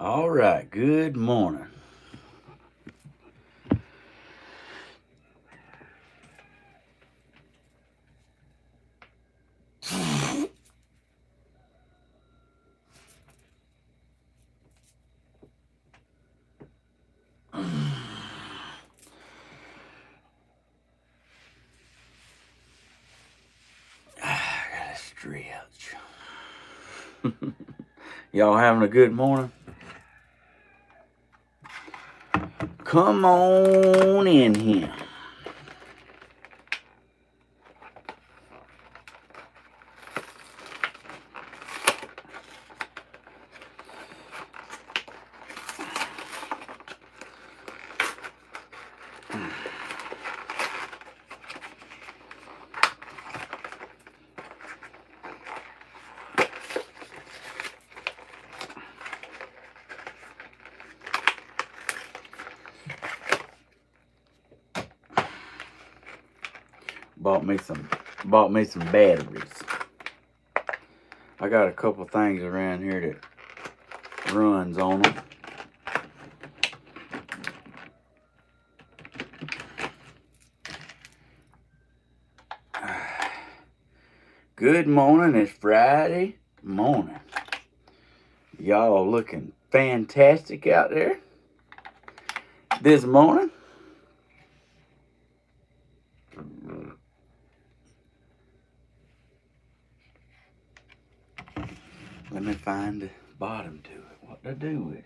All right, good morning. I gotta stretch. Y'all having a good morning? Come on in here. Bought me some batteries. I got a couple things around here that runs on them. Good morning. It's Friday morning. Y'all looking fantastic out there this morning. Let me find the bottom to it. What to do with it?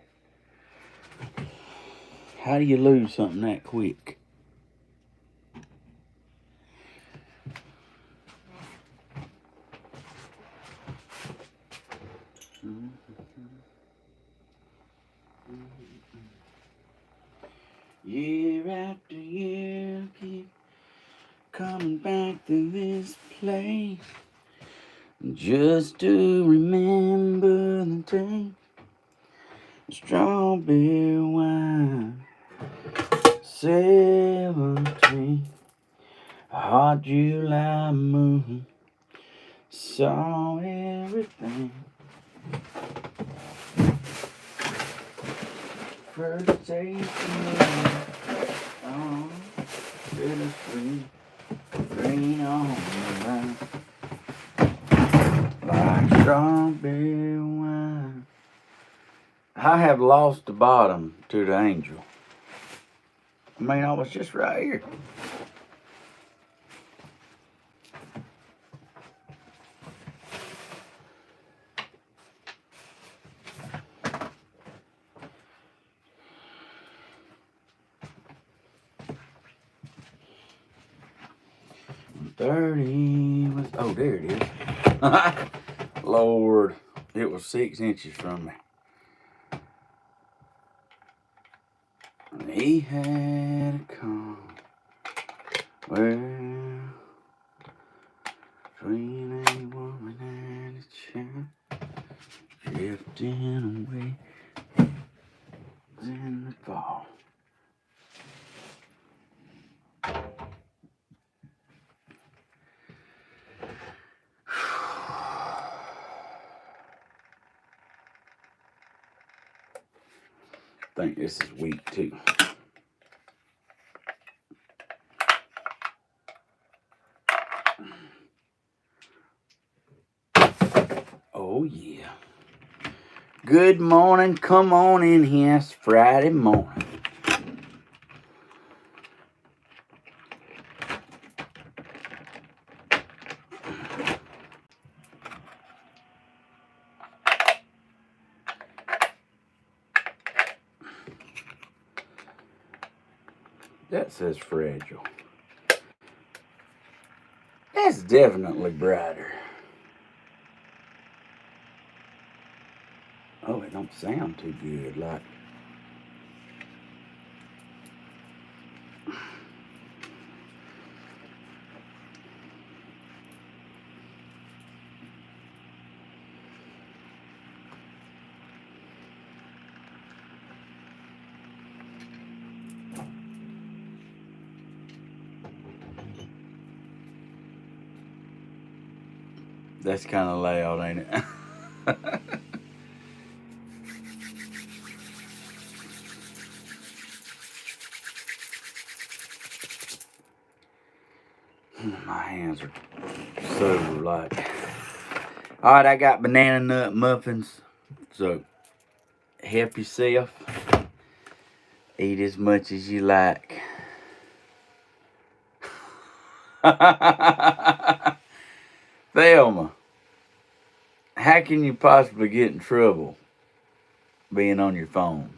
How do you lose something that quick? Year after year, keep coming back to this place just to remember the day. Strawberry wine, 17, hot July moon, saw everything. First taste oh, bittersweet, green on the line, like strawberry wine. I have lost the bottom to the angel. I mean, I was just right here. Oh, there it is. Lord, it was 6 inches from me. And he had a calm. Well, between a woman and a child, drifting away in the fall. I think this is week 2. Oh, yeah. Good morning. Come on in here. It's Friday morning. That says fragile. That's definitely brighter. Oh, it don't sound too good. Like, that's kind of loud, ain't it? My hands are so like. Alright, I got banana nut muffins. So help yourself. Eat as much as you like. Thelma, how can you possibly get in trouble being on your phone?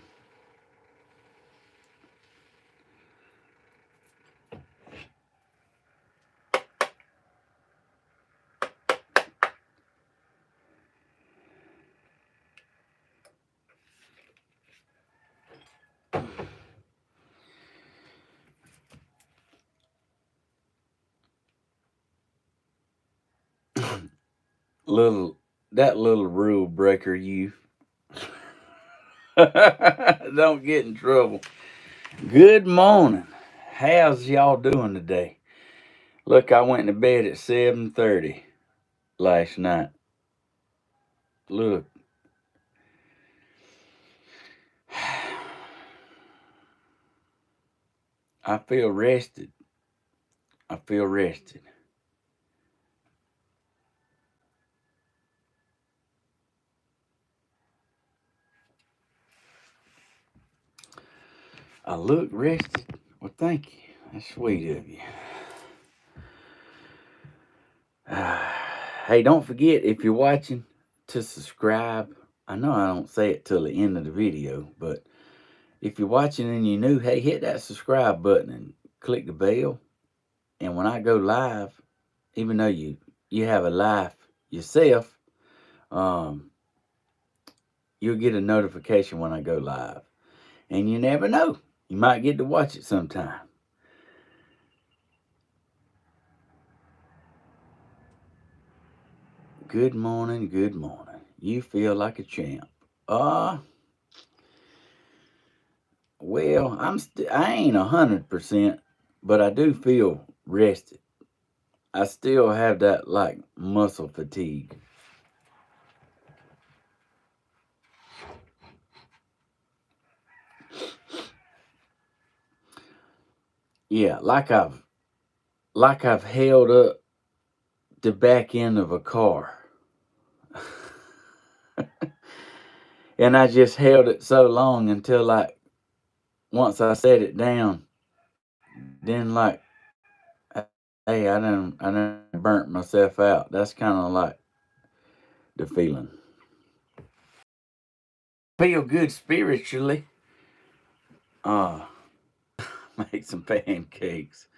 That little rule breaker, you. Don't get in trouble. Good morning. How's y'all doing today? Look, I went to bed at 7:30 last night. Look. I feel rested. I feel rested. I look rested. Well, thank you. That's sweet of you. Hey, don't forget, if you're watching, to subscribe. I know I don't say it till the end of the video, but if you're watching and you're new, hey, hit that subscribe button and click the bell. And when I go live, even though you have a life yourself, you'll get a notification when I go live. And you never know, you might get to watch it sometime. Good morning, good morning. You feel like a champ. Well, I ain't 100%, but I do feel rested. I still have that like muscle fatigue. Yeah, like I've held up the back end of a car. And I just held it so long until like once I set it down, then like, hey, I done burnt myself out. That's kind of like the feeling. Feel good spiritually. Make some pancakes.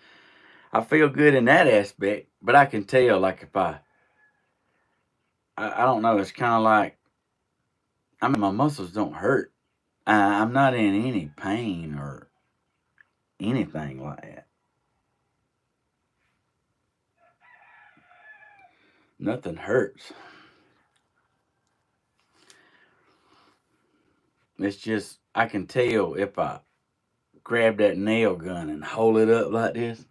I feel good in that aspect, but I can tell like if I don't know, it's kind of like, I mean, my muscles don't hurt. I'm not in any pain or anything like that. Nothing hurts. It's just, I can tell if I grab that nail gun and hold it up like this,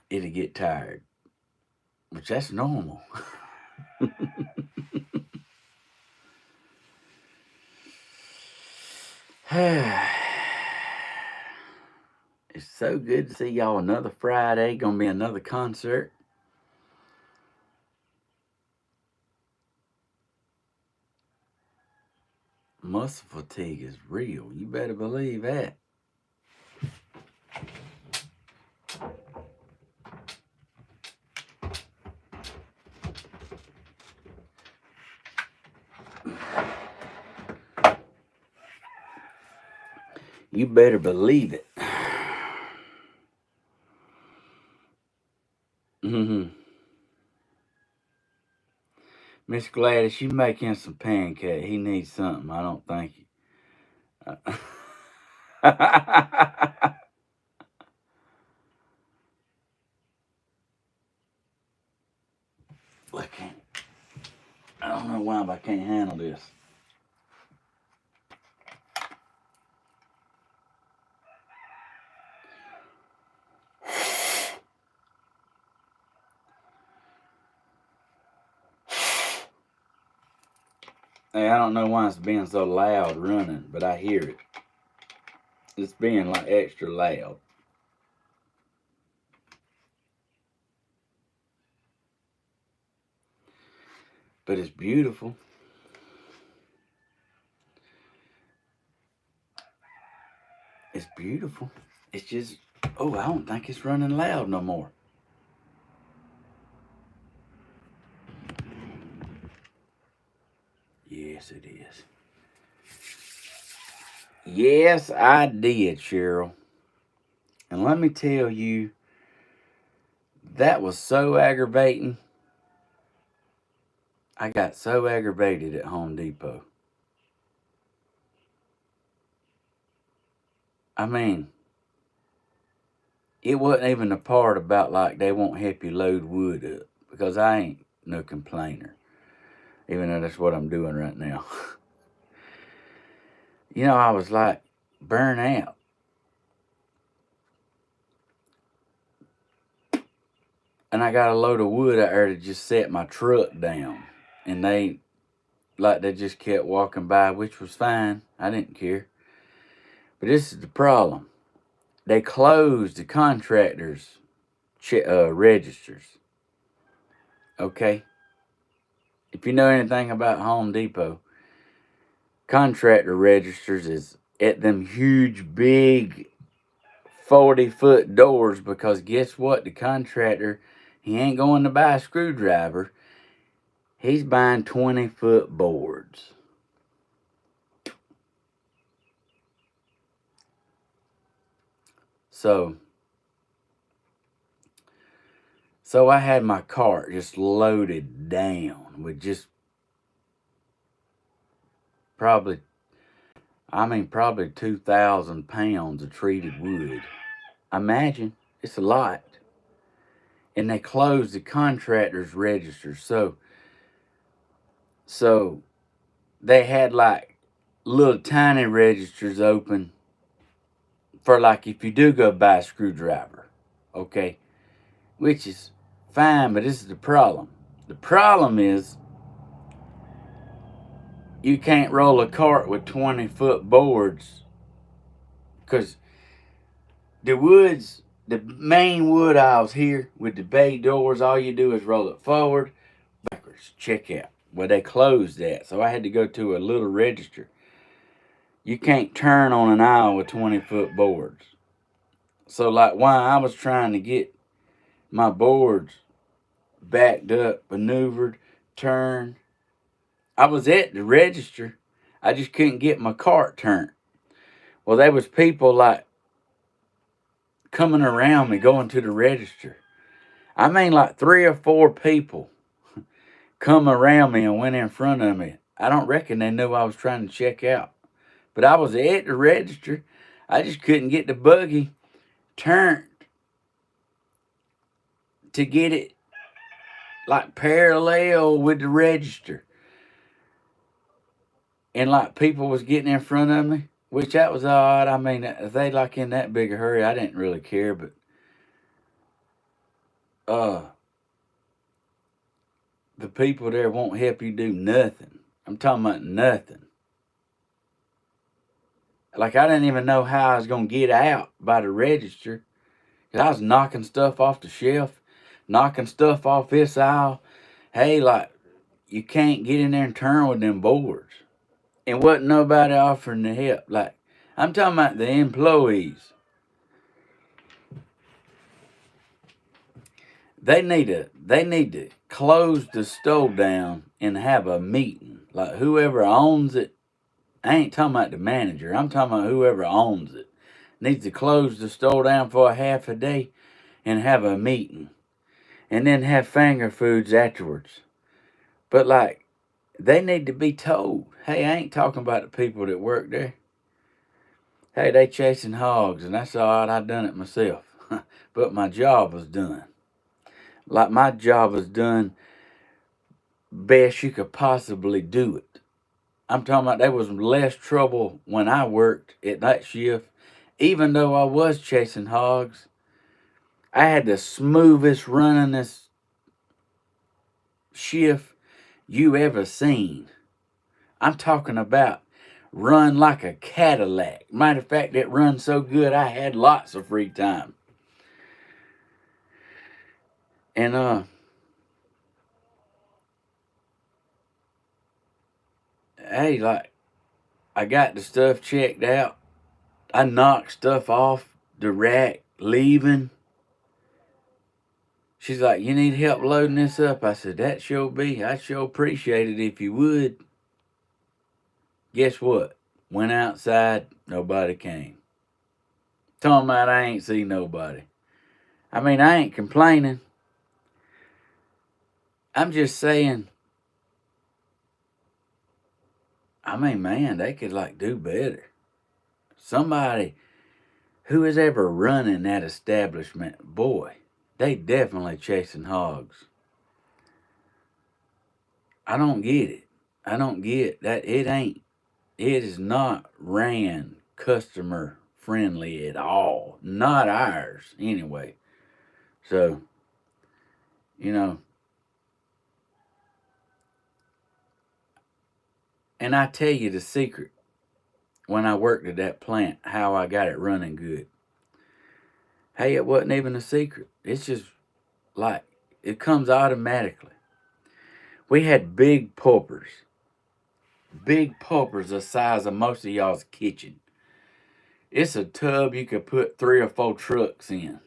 it'll get tired, which that's normal. It's so good to see y'all another Friday. Gonna be another concert. Muscle fatigue is real. You better believe that. You better believe it. Miss Gladys, you make him some pancake. He needs something. I don't think. I can't. I don't know why, but I can't handle this. Hey, I don't know why it's being so loud running, but I hear it. It's being like extra loud. but it's beautiful. It's beautiful. It's just, oh, I don't think it's running loud no more. Yes, it is. Yes, I did, Cheryl. And let me tell you, that was so aggravating. I got so aggravated at Home Depot. I mean, it wasn't even the part about like they won't help you load wood up, because I ain't no complainer, even though that's what I'm doing right now. You know, I was like burnt out. And I got a load of wood out there to just set my truck down. And they just kept walking by, which was fine. I didn't care. But this is the problem. They closed the contractors' registers. Okay? If you know anything about Home Depot, contractor registers is at them huge, big 40-foot doors, because guess what? The contractor, he ain't going to buy a screwdriver. He's buying 20-foot boards. So I had my cart just loaded down with just probably 2,000 pounds of treated wood. Imagine, it's a lot. And they closed the contractor's register. So they had like little tiny registers open for like if you do go buy a screwdriver. Okay? Which is fine, but this is the problem. The problem is you can't roll a cart with 20-foot boards, because the main wood aisles here with the bay doors, all you do is roll it forward, backwards, check out. Well, they closed that, so I had to go to a little register. You can't turn on an aisle with 20-foot boards. So like while I was trying to get my boards backed up, maneuvered, turned, I was at the register. I just couldn't get my cart turned. Well, there was people like coming around me going to the register. I mean, like 3 or 4 people come around me and went in front of me. I don't reckon they knew I was trying to check out. But I was at the register. I just couldn't get the buggy turned to get it like parallel with the register. And like people was getting in front of me, which that was odd. I mean, if they like in that big a hurry, I didn't really care. But the people there won't help you do nothing. I'm talking about nothing. Like, I didn't even know how I was going to get out by the register. Cause I was knocking stuff off the shelf, knocking stuff off this aisle. Hey, like, you can't get in there and turn with them boards. And wasn't nobody offering to help. Like, I'm talking about the employees. They need to close the store down and have a meeting. Like, whoever owns it, I ain't talking about the manager. I'm talking about whoever owns it. Needs to close the store down for a half a day and have a meeting. And then have finger foods afterwards. But like, they need to be told, hey, I ain't talking about the people that work there. Hey, they chasing hogs, and that's all right, I done it myself. But my job was done. Like, my job was done best you could possibly do it. I'm talking about there was less trouble when I worked at that shift. Even though I was chasing hogs, I had the smoothest runningest shift you ever seen. I'm talking about run like a Cadillac. Matter of fact, it runs so good I had lots of free time. And hey, like, I got the stuff checked out. I knocked stuff off the rack, leaving. She's like, you need help loading this up? I said, that sure be. I'd sure appreciate it if you would. Guess what? Went outside, nobody came. Talking about I ain't see nobody. I mean, I ain't complaining. I'm just saying, I mean, man, they could like do better. Somebody who is ever running that establishment, boy, they definitely chasing hogs. I don't get it. I don't get that. It is not ran customer friendly at all. Not ours, anyway. So, you know, and I tell you the secret when I worked at that plant, how I got it running good. Hey, it wasn't even a secret. It's just like it comes automatically. We had big pulpers the size of most of y'all's kitchen. It's a tub you could put 3 or 4 trucks in.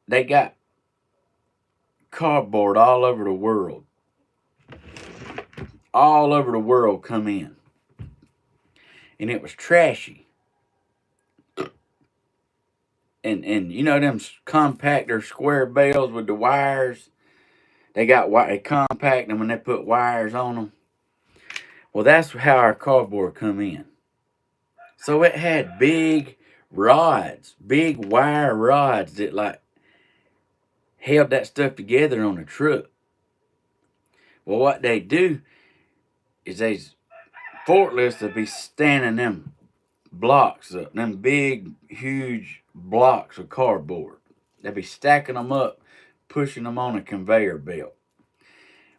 They got cardboard all over the world. All over the world come in. And it was trashy. And you know them compactor square bales with the wires? They compact them and they put wires on them. Well, that's how our cardboard come in. So it had big rods, big wire rods that like held that stuff together on the truck. Well, what they do is they forklifts will be standing them blocks up, them big, huge blocks of cardboard. They'll be stacking them up, pushing them on a conveyor belt.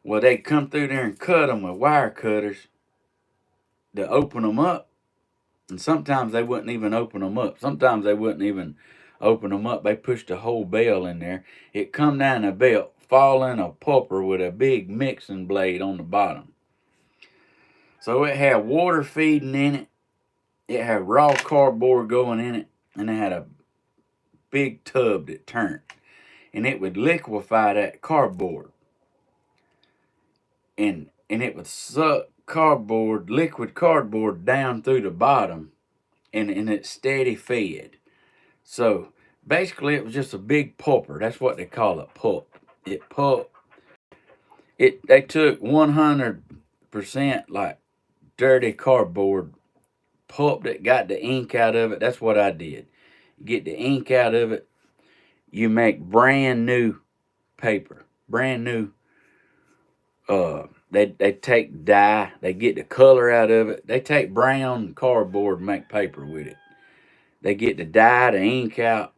Well, they come through there and cut them with wire cutters to open them up. And sometimes they wouldn't even open them up. Sometimes they wouldn't even open them up. They pushed a whole bale in there. It come down the belt, fall in a pulper with a big mixing blade on the bottom. So it had water feeding in it. It had raw cardboard going in it. And it had a big tub that turned. And it would liquefy that cardboard. And it would suck liquid cardboard down through the bottom. And it's steady fed. So basically it was just a big pulper. That's what they call it, pulp. They took 100% like dirty cardboard, pulped it, got the ink out of it. That's what I did. Get the ink out of it. You make brand new paper. Brand new. They take dye. They get the color out of it. They take brown cardboard and make paper with it. They get the dye, the ink out.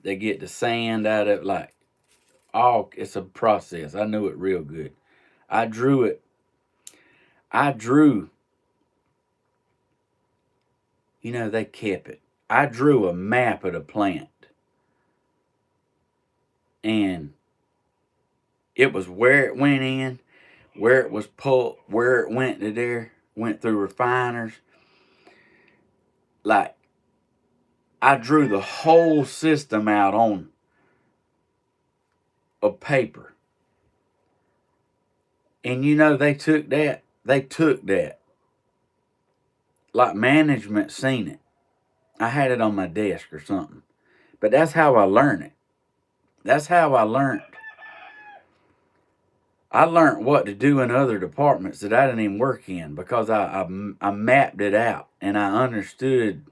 They get the sand out of it. Like, it's a process. I knew it real good. I drew it. They kept it. I drew a map of the plant. And it was where it went in, where it was pulped, where it went to there, went through refiners. Like, I drew the whole system out on a paper. And they took that. Like management seen it. I had it on my desk or something. But that's how I learned it. That's how I learned. I learned what to do in other departments that I didn't even work in because I mapped it out and I understood.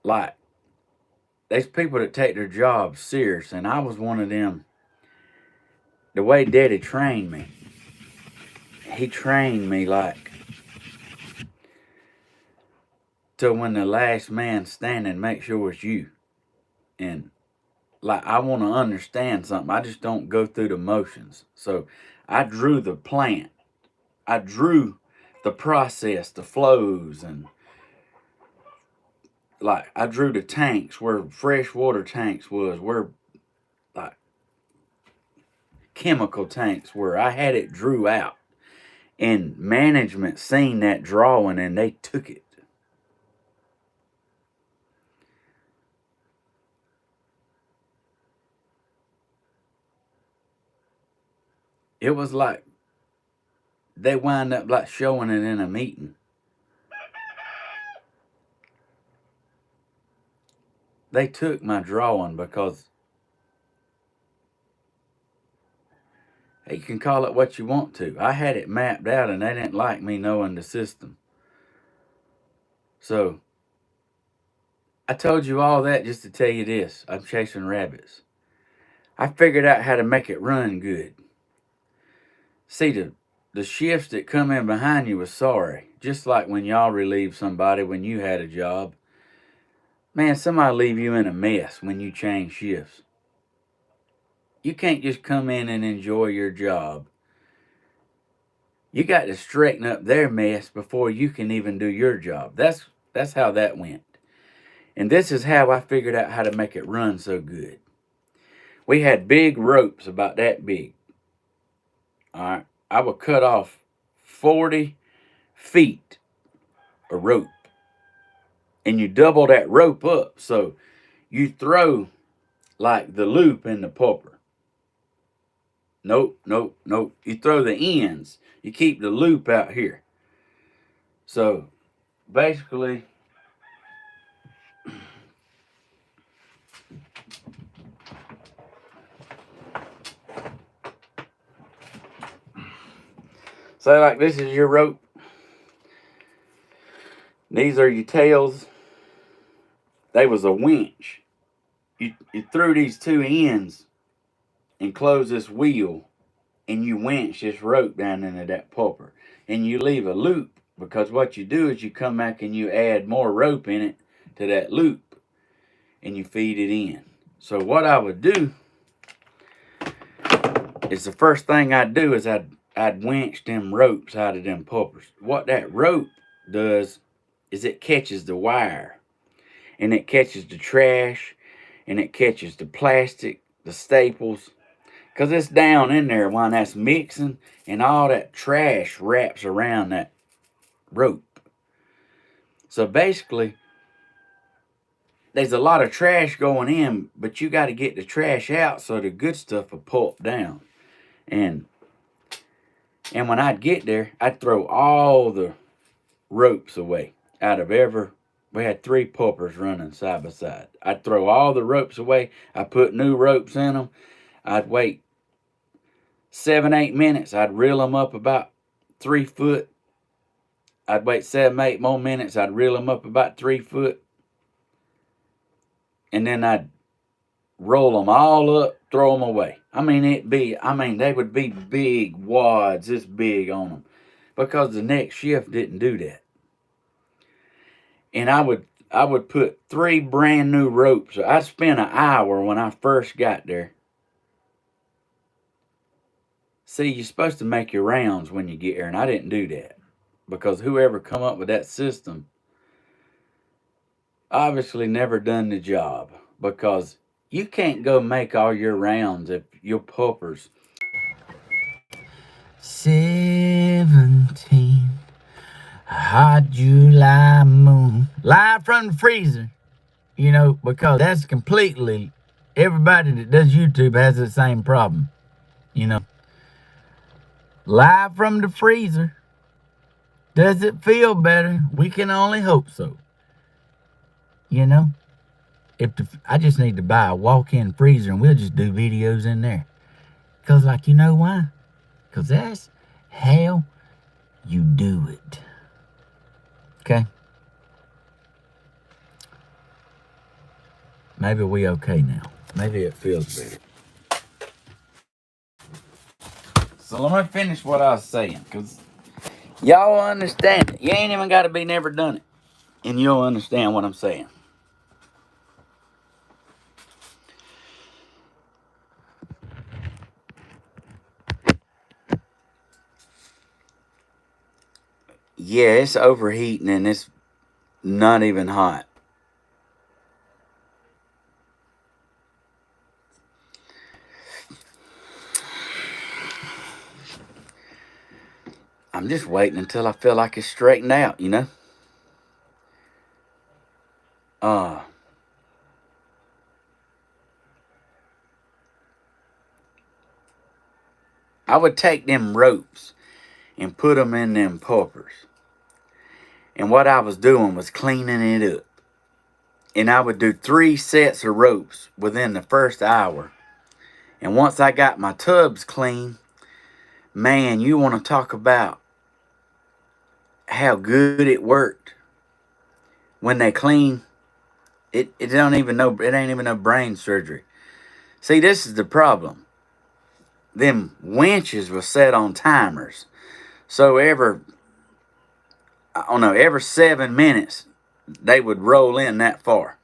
Like, there's people that take their jobs serious, and I was one of them. The way Daddy trained me, he trained me like to when the last man standing, make sure it's you. And like, I want to understand something. I just don't go through the motions. So I drew the plant. I drew the process, the flows, and like I drew the tanks where fresh water tanks was, where like chemical tanks were. I had it drew out. And management seen that drawing and they took it. It was like they wind up like showing it in a meeting. They took my drawing because you can call it what you want to. I had it mapped out and they didn't like me knowing the system. So I told you all that just to tell you this. I'm chasing rabbits. I figured out how to make it run good. See, the shifts that come in behind you was sorry. Just like when y'all relieved somebody when you had a job. Man, somebody leave you in a mess when you change shifts. You can't just come in and enjoy your job. You got to straighten up their mess before you can even do your job. That's how that went. And this is how I figured out how to make it run so good. We had big ropes about that big. All right. I would cut off 40 feet of rope. And you double that rope up. So you throw like the loop in the pulper. Nope. You throw the ends. You keep the loop out here. So basically, say like this is your rope. These are your tails. They was a winch. You threw these two ends and close this wheel, and you winch this rope down into that pulper. And you leave a loop, because what you do is you come back and you add more rope in it to that loop, and you feed it in. So what I would do is the first thing I'd do is I'd winch them ropes out of them pulpers. What that rope does is it catches the wire, and it catches the trash, and it catches the plastic, the staples, because it's down in there when that's mixing, and all that trash wraps around that rope. So basically, there's a lot of trash going in, but you got to get the trash out so the good stuff will pulp down. And when I'd get there, I'd throw all the ropes away out of we had 3 pulpers running side by side. I'd throw all the ropes away. I put new ropes in them. I'd wait 7-8 minutes. I'd reel them up about 3 foot. I'd wait 7-8 more minutes. I'd reel them up about 3 foot. And then I'd roll them all up, throw them away. They would be big wads, this big on them, because the next shift didn't do that. And I would put 3 brand new ropes. I'd spend an hour when I first got there. See, you're supposed to make your rounds when you get here, and I didn't do that, because whoever come up with that system obviously never done the job, because you can't go make all your rounds if your pulpers 17 hot July moon live from the freezer, because that's completely, everybody that does YouTube has the same problem, live from the freezer. Does it feel better? We can only hope so. I just need to buy a walk-in freezer and we'll just do videos in there. Because, you know why? Because that's how you do it. Okay? Maybe we okay now. Maybe it feels better. So let me finish what I was saying, because y'all understand it. You ain't even got to be never done it, and you'll understand what I'm saying. Yeah, it's overheating and it's not even hot. I'm just waiting until I feel like it's straightened out, you know? I would take them ropes and put them in them poppers. And what I was doing was cleaning it up. And I would do 3 sets of ropes within the first hour. And once I got my tubs clean, man, you want to talk about how good it worked. When they clean, it ain't even no brain surgery. See, this is the problem. Them winches were set on timers. So every 7 minutes, they would roll in that far.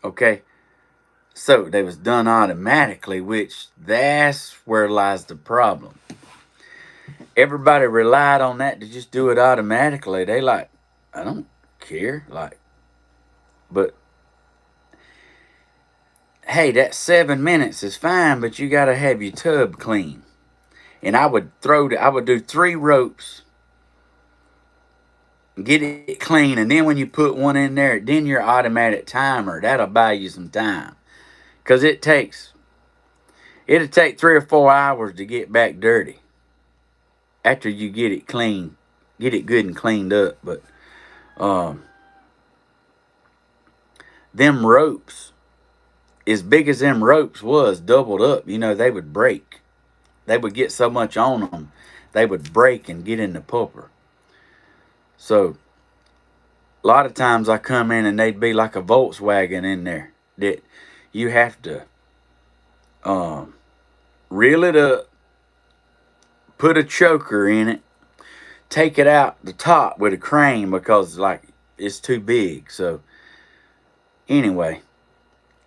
Okay? So they was done automatically, which that's where lies the problem. Everybody relied on that to just do it automatically. They like, I don't care. But hey, that 7 minutes is fine, but you got to have your tub clean. And I would do 3 ropes, get it clean, and then when you put one in there, then your automatic timer, that'll buy you some time. Because it'll take 3 or 4 hours to get back dirty after you get it clean, get it good and cleaned up. But them ropes, as big as them ropes was, doubled up, they would break. They would get so much on them, they would break and get in the pupper. So a lot of times I come in and they'd be like a Volkswagen in there that you have to reel it up, put a choker in it, take it out the top with a crane because it's too big. So anyway,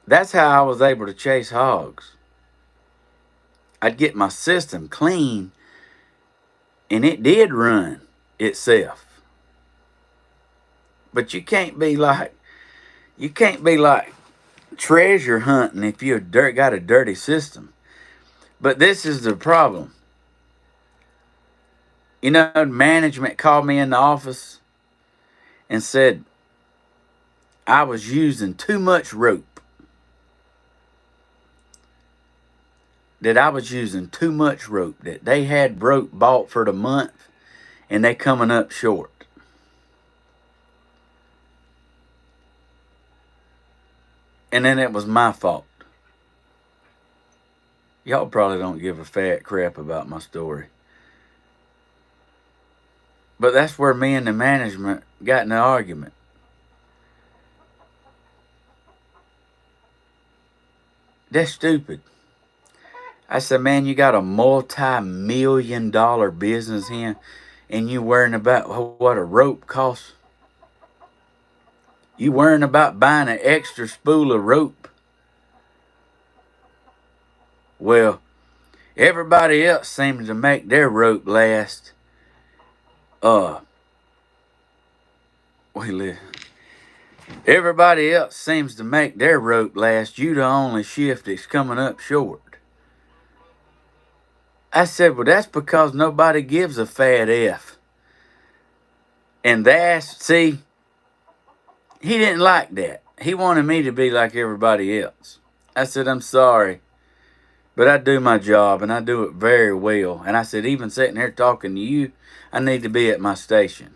that's how I was able to chase hogs. I'd get my system clean and it did run itself. But you can't be like treasure hunting if you got a dirty system. But this is the problem. Management called me in the office and said I was using too much rope. That they had rope bought for the month and they coming up short. And then it was my fault. Y'all probably don't give a fat crap about my story. But that's where me and the management got in an argument. That's stupid. I said, man, you got a multi-million-dollar business here and you worrying about what a rope costs? You worrying about buying an extra spool of rope? Well, everybody else seems to make their rope last. Everybody else seems to make their rope last. You the only shift that's coming up short. I said, well, that's because nobody gives a fat F. And he didn't like that. He wanted me to be like everybody else. I said, I'm sorry, but I do my job and I do it very well. And I said, even sitting here talking to you, I need to be at my station.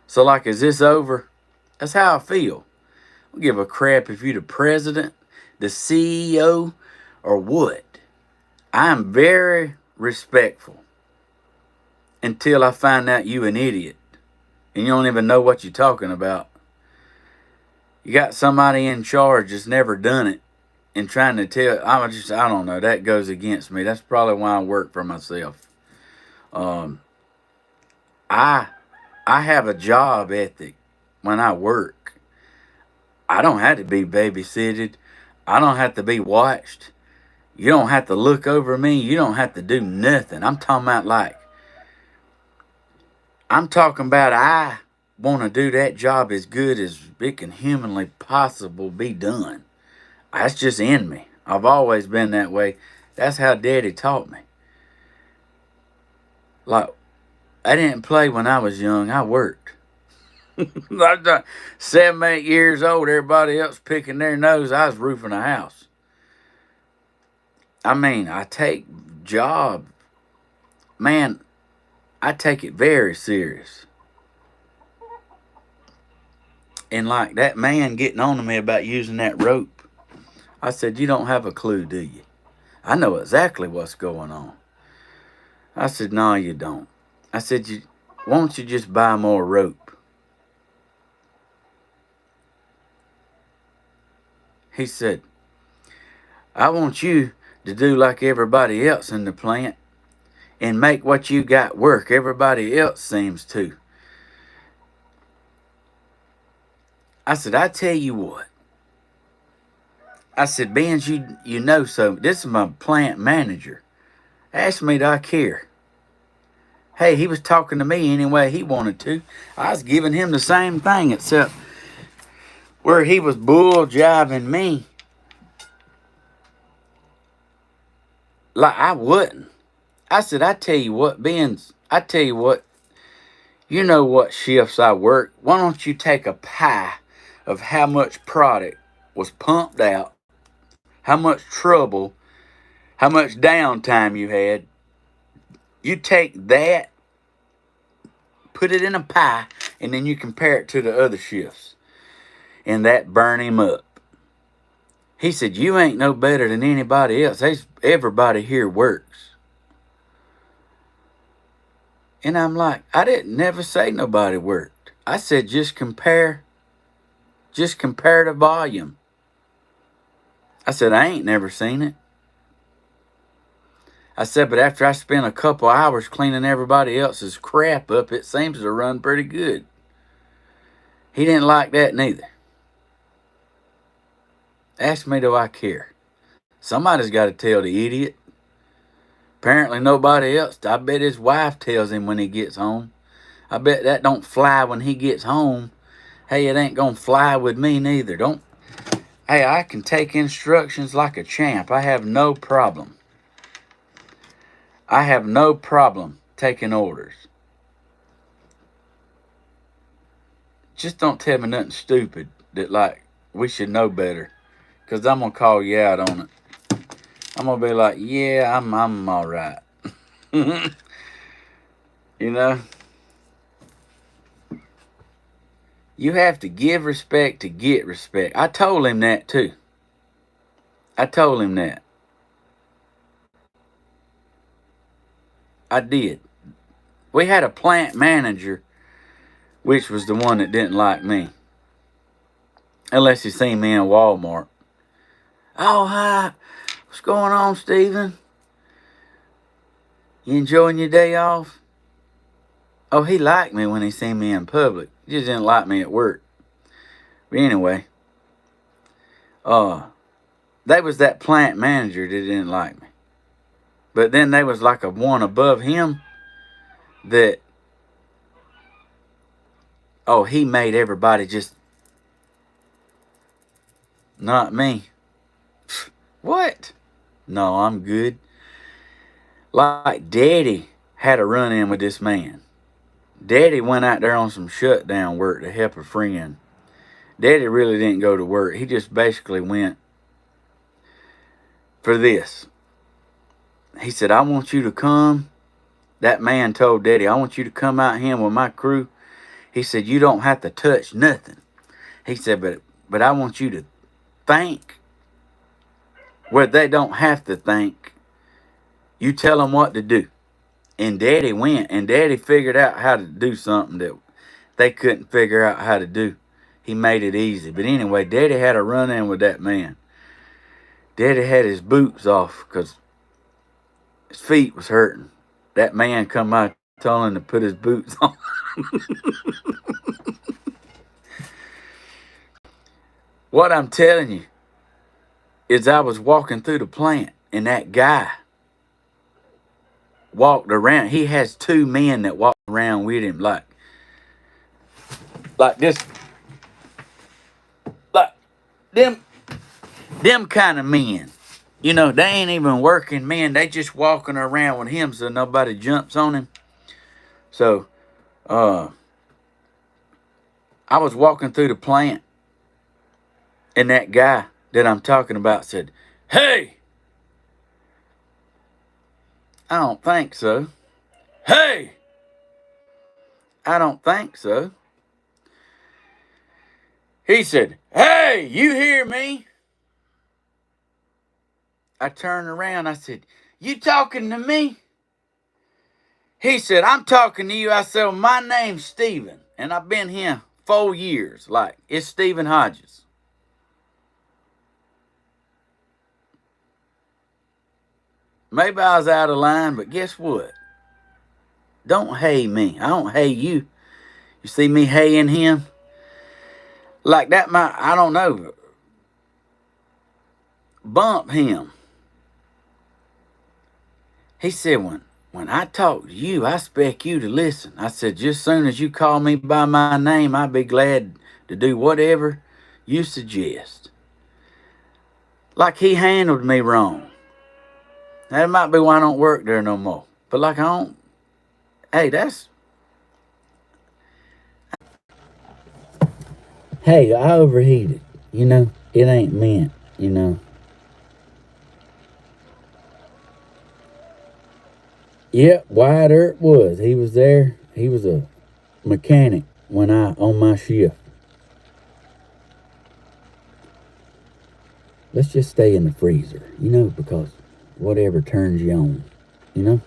So is this over? That's how I feel. I don't give a crap if you're the president, the CEO, or what. I am very respectful until I find out you an idiot and you don't even know what you're talking about. You got somebody in charge that's never done it and trying to tell. I don't know. That goes against me. That's probably why I work for myself. I have a job ethic when I work. I don't have to be babysitted. I don't have to be watched. You don't have to look over me. You don't have to do nothing. I'm talking about I want to do that job as good as it can humanly possible be done. That's just in me. I've always been that way. That's how Daddy taught me. I didn't play when I was young. I worked. I was 7, 8 years old. Everybody else picking their nose. I was roofing a house. I mean, I take job. Man, I take it very serious. And like that man getting on to me about using that rope, I said, you don't have a clue, do you? I know exactly what's going on. I said, no, you don't. I said, why don't you just buy more rope? He said, I want you to do like everybody else in the plant and make what you got work. Everybody else seems to. I said, I tell you what. I said, Benz, you know so. This is my plant manager. Ask me, do I care? Hey, he was talking to me any way he wanted to. I was giving him the same thing, except where he was bull jiving me. Like I wouldn't. I said, I tell you what, Benz, I tell you what, you know what shifts I work. Why don't you take a pie of how much product was pumped out, how much trouble, how much downtime you had. You take that, put it in a pie, and then you compare it to the other shifts. And that burn him up. He said, you ain't no better than anybody else. Everybody here works. And I'm like, I didn't never say nobody worked. I said, just compare the volume. I said, I ain't never seen it. I said, but after I spent a couple hours cleaning everybody else's crap up, it seems to run pretty good. He didn't like that neither. Ask me, do I care? Somebody's got to tell the idiot. Apparently nobody else. I bet his wife tells him when he gets home. I bet that don't fly when he gets home. Hey, it ain't gonna fly with me neither. Hey, I can take instructions like a champ. I have no problem. I have no problem taking orders. Just don't tell me nothing stupid that like we should know better. Because I'm going to call you out on it. I'm going to be like, yeah, I'm all right. You know? You have to give respect to get respect. I told him that too. I told him that. I did. We had a plant manager, which was the one that didn't like me. Unless he seen me in Walmart. Oh, hi. What's going on, Stephen? You enjoying your day off? Oh, he liked me when he seen me in public. He just didn't like me at work. But anyway, they was that plant manager that didn't like me. But then there was like a one above him that, he made everybody just, not me. What? No, I'm good. Like Daddy had a run-in with this man. Daddy went out there on some shutdown work to help a friend. Daddy really didn't go to work. He just basically went for this. He said, I want you to come. That man told Daddy, I want you to come out here with my crew. He said, you don't have to touch nothing. He said, but I want you to think where they don't have to think. You tell them what to do. And Daddy went, and Daddy figured out how to do something that they couldn't figure out how to do. He made it easy. But anyway, Daddy had a run-in with that man. Daddy had his boots off because his feet was hurting. That man come out telling him to put his boots on. What I'm telling you is I was walking through the plant, and that guy walked around. He has two men that walk around with him like this, like them kind of men. You know, they ain't even working men. They just walking around with him so nobody jumps on him. So, I was walking through the plant, and that guy that I'm talking about said, "Hey!" I don't think so. "Hey!" I don't think so. He said, "Hey, you hear me?" I turned around. I said, "You talking to me?" He said, "I'm talking to you." I said, "Well, my name's Stephen, and I've been here 4 years. Like, it's Stephen Hodges." Maybe I was out of line, but guess what? Don't hay me. I don't hay you. You see me haying him? Like that might, I don't know, bump him. He said, when I talk to you, I expect you to listen. I said, just soon as you call me by my name, I'd be glad to do whatever you suggest. Like he handled me wrong. That might be why I don't work there no more. But like I don't, hey, hey, I overheated. It ain't meant. Yep, Wyatt Earp was. He was there. He was a mechanic on my shift. Let's just stay in the freezer, because whatever turns you on, you know.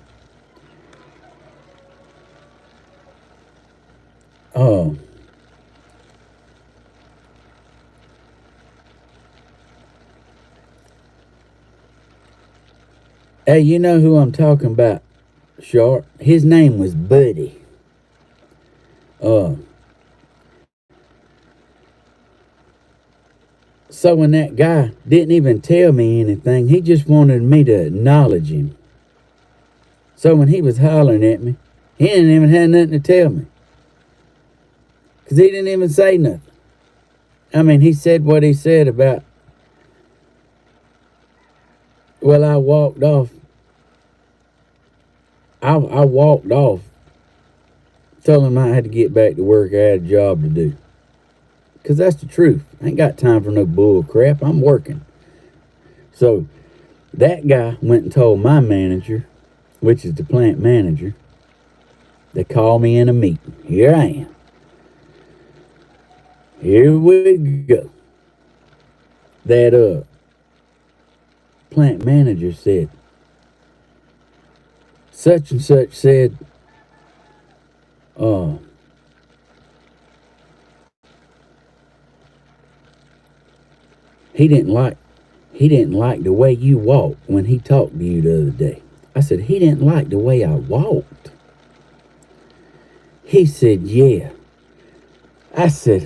Oh, hey, you know who I'm talking about, Sharp? His name was Buddy. Uh, so when that guy didn't even tell me anything, he just wanted me to acknowledge him. So when he was hollering at me, he didn't even have nothing to tell me, because he didn't even say nothing. I mean, he said what he said about, well, I walked off. I walked off, told him I had to get back to work. I had a job to do. Because that's the truth. I ain't got time for no bull crap. I'm working. So that guy went and told my manager, which is the plant manager. They called me in a meeting. Here I am. Here we go. That plant manager said, such and such said, uh, he didn't like the way you walked when he talked to you the other day. I said, he didn't like the way I walked. He said, yeah. I said,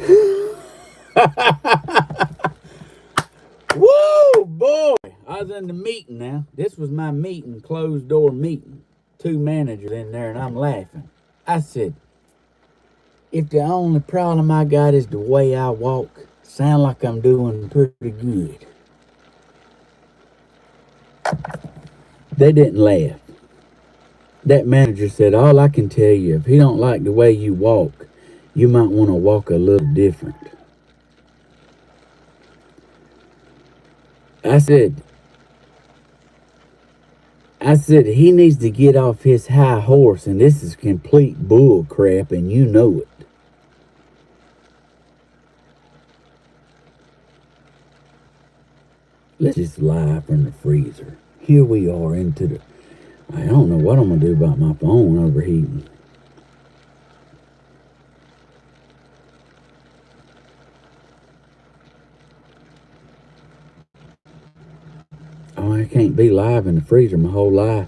whoa, boy. I was in the meeting now. This was my meeting, closed door meeting. 2 managers in there, and I'm laughing. I said, if the only problem I got is the way I walk, sound like I'm doing pretty good. They didn't laugh. That manager said, all I can tell you, if he don't like the way you walk, you might want to walk a little different. I said, he needs to get off his high horse, and this is complete bull crap, and you know it. Let's just lie from the freezer. Here we are into the... I don't know what I'm going to do about my phone overheating. Oh, I can't be live in the freezer my whole life.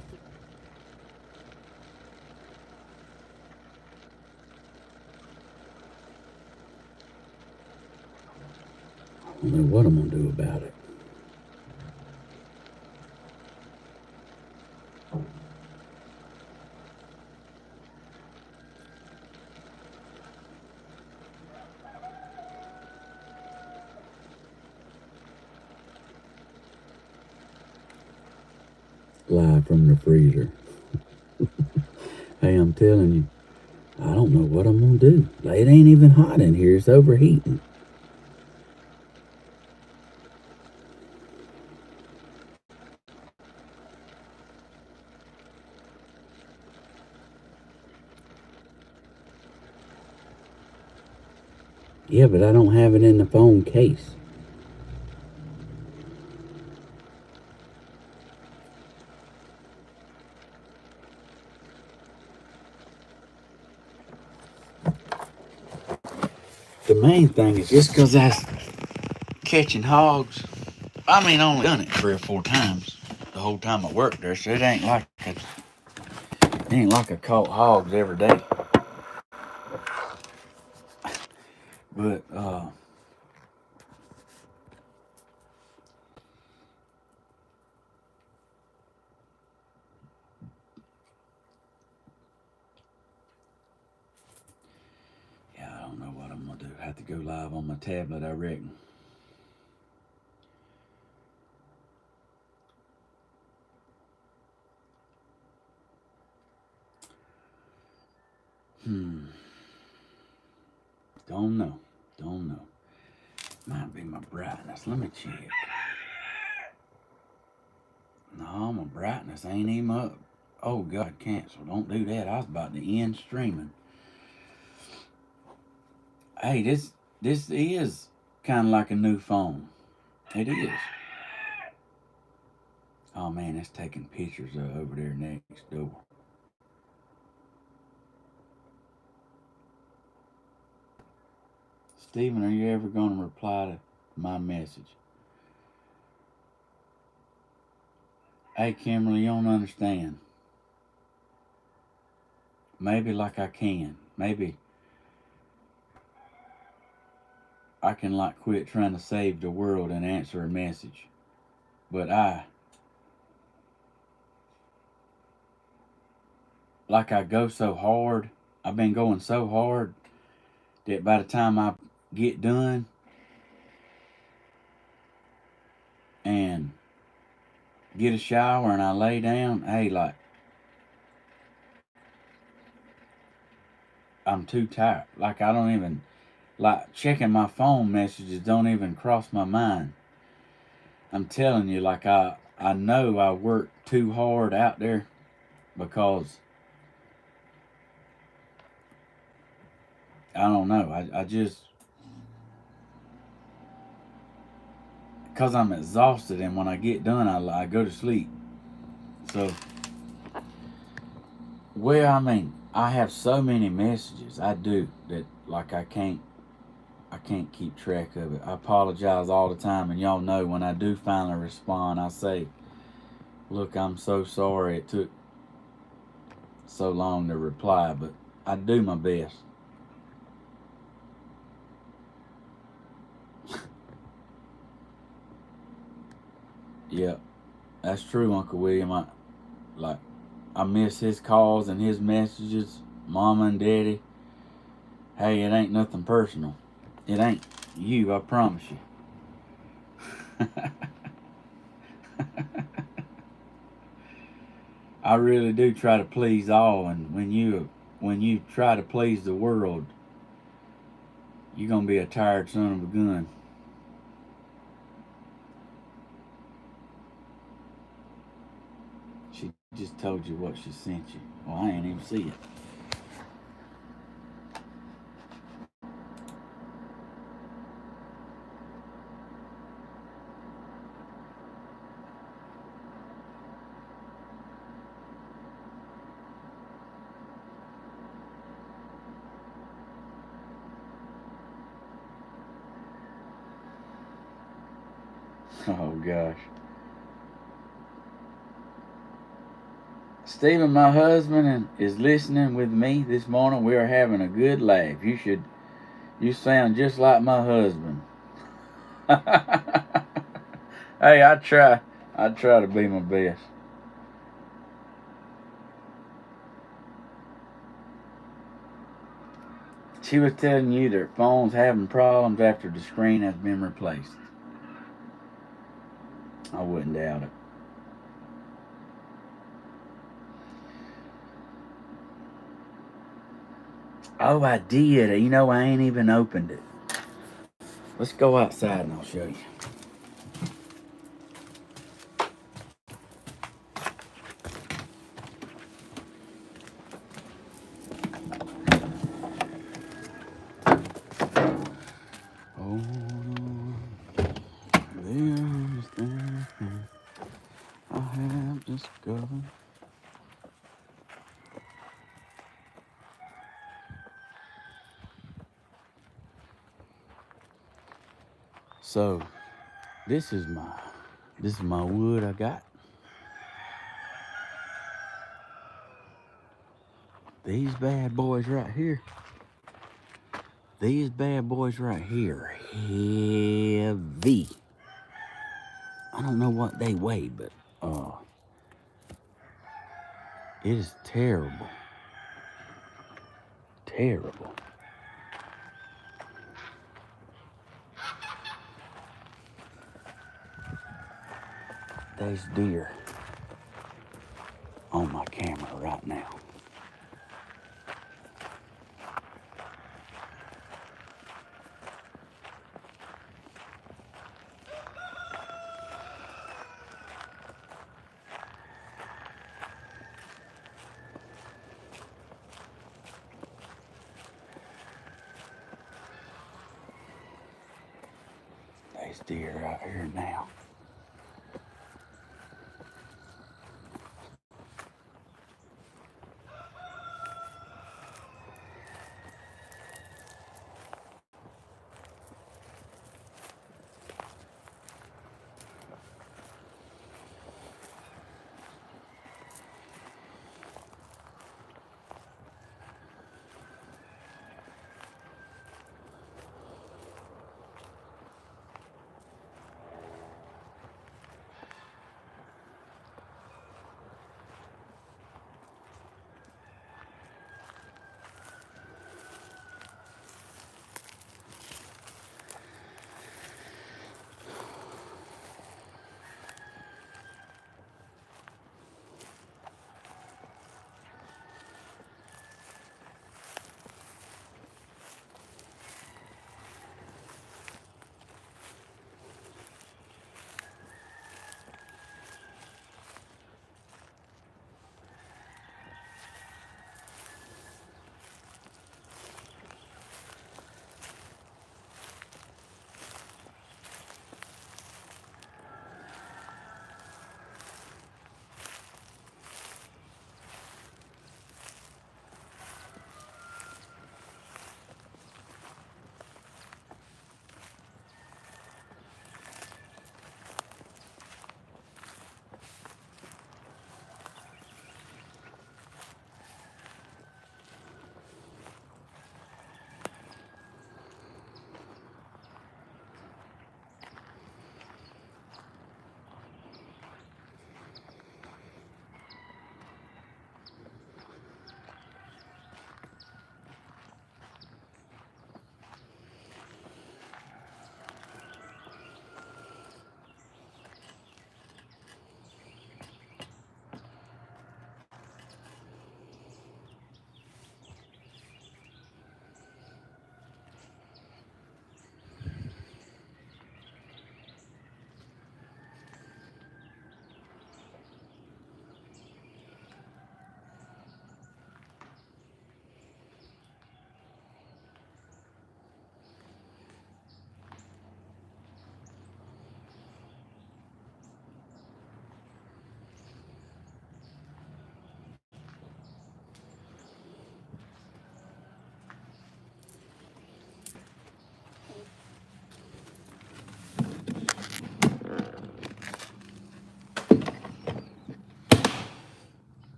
I don't know what I'm going to do about it. Live from the freezer. Hey, I'm telling you, I don't know what I'm gonna do. It ain't even hot in here. It's overheating. Yeah, but I don't have it in the phone case. The main thing is just because I was catching hogs. I mean, I only done it 3 or 4 times the whole time I worked there, so it ain't like I caught hogs every day. But yeah, I don't know what I'm gonna do. I have to go live on my tablet, I reckon. Don't know. Don't know. Might be my brightness. Let me check. No, my brightness ain't even up. Oh God, cancel. Don't do that. I was about to end streaming. Hey, this is kind of like a new phone. It is. Oh man, it's taking pictures of over there next door. Steven, are you ever going to reply to my message? Hey, Kimberly, you don't understand. Maybe like I can. Maybe I can like quit trying to save the world and answer a message. But I go so hard. I've been going so hard that by the time I get done and get a shower and I lay down, hey, like I'm too tired. Like I don't even like checking my phone messages don't even cross my mind. I'm telling you, like I know I work too hard out there because I don't know. I just because I'm exhausted and when I get done, I go to sleep. So, well, I mean, I have so many messages. I do that like I can't keep track of it. I apologize all the time, and y'all know when I do finally respond, I say, "Look, I'm so sorry it took so long to reply, but I do my best." Yeah, that's true, Uncle William. Like I miss his calls and his messages, Mama and Daddy. Hey, it ain't nothing personal. It ain't you, I promise you. I really do try to please all, and when you try to please the world, you're gonna be a tired son of a gun. She just told you what she sent you. Well, I ain't even see it. Oh gosh. Stephen, my husband, is listening with me this morning. We are having a good laugh. You sound just like my husband. Hey, I try to be my best. She was telling you their phone's having problems after the screen has been replaced. I wouldn't doubt it. Oh, I did. You know, I ain't even opened it. Let's go outside and I'll show you. Oh, there's things I have discovered. So, this is my wood I got. These bad boys right here. These bad boys right here, heavy. I don't know what they weigh, but it is terrible. Terrible. There's deer on my camera right now. There's deer out here now.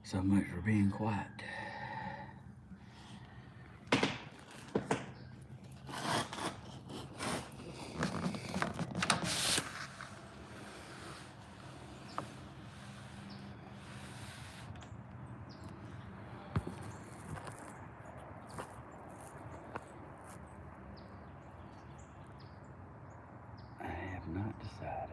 So much for being quiet. I have not decided.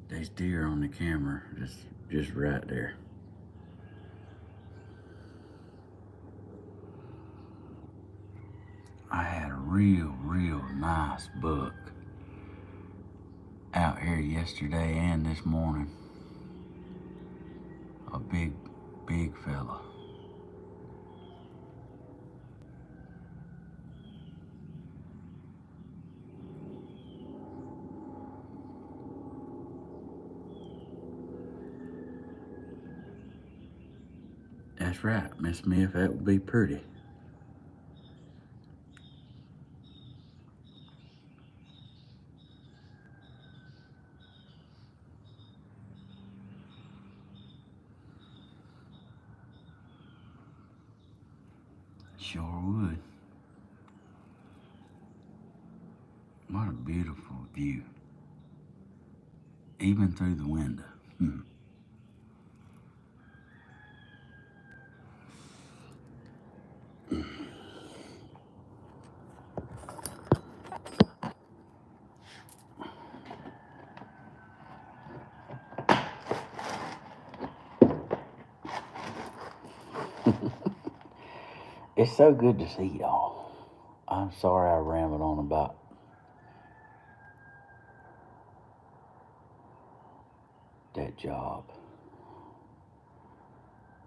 There's deer on the camera, just right there. I had a real nice buck out here yesterday and this morning. A big fella. That's right, Miss Smith, that would be pretty. Sure would. What a beautiful view. Even through the window. It's so good to see y'all. I'm sorry I rambled on about that job,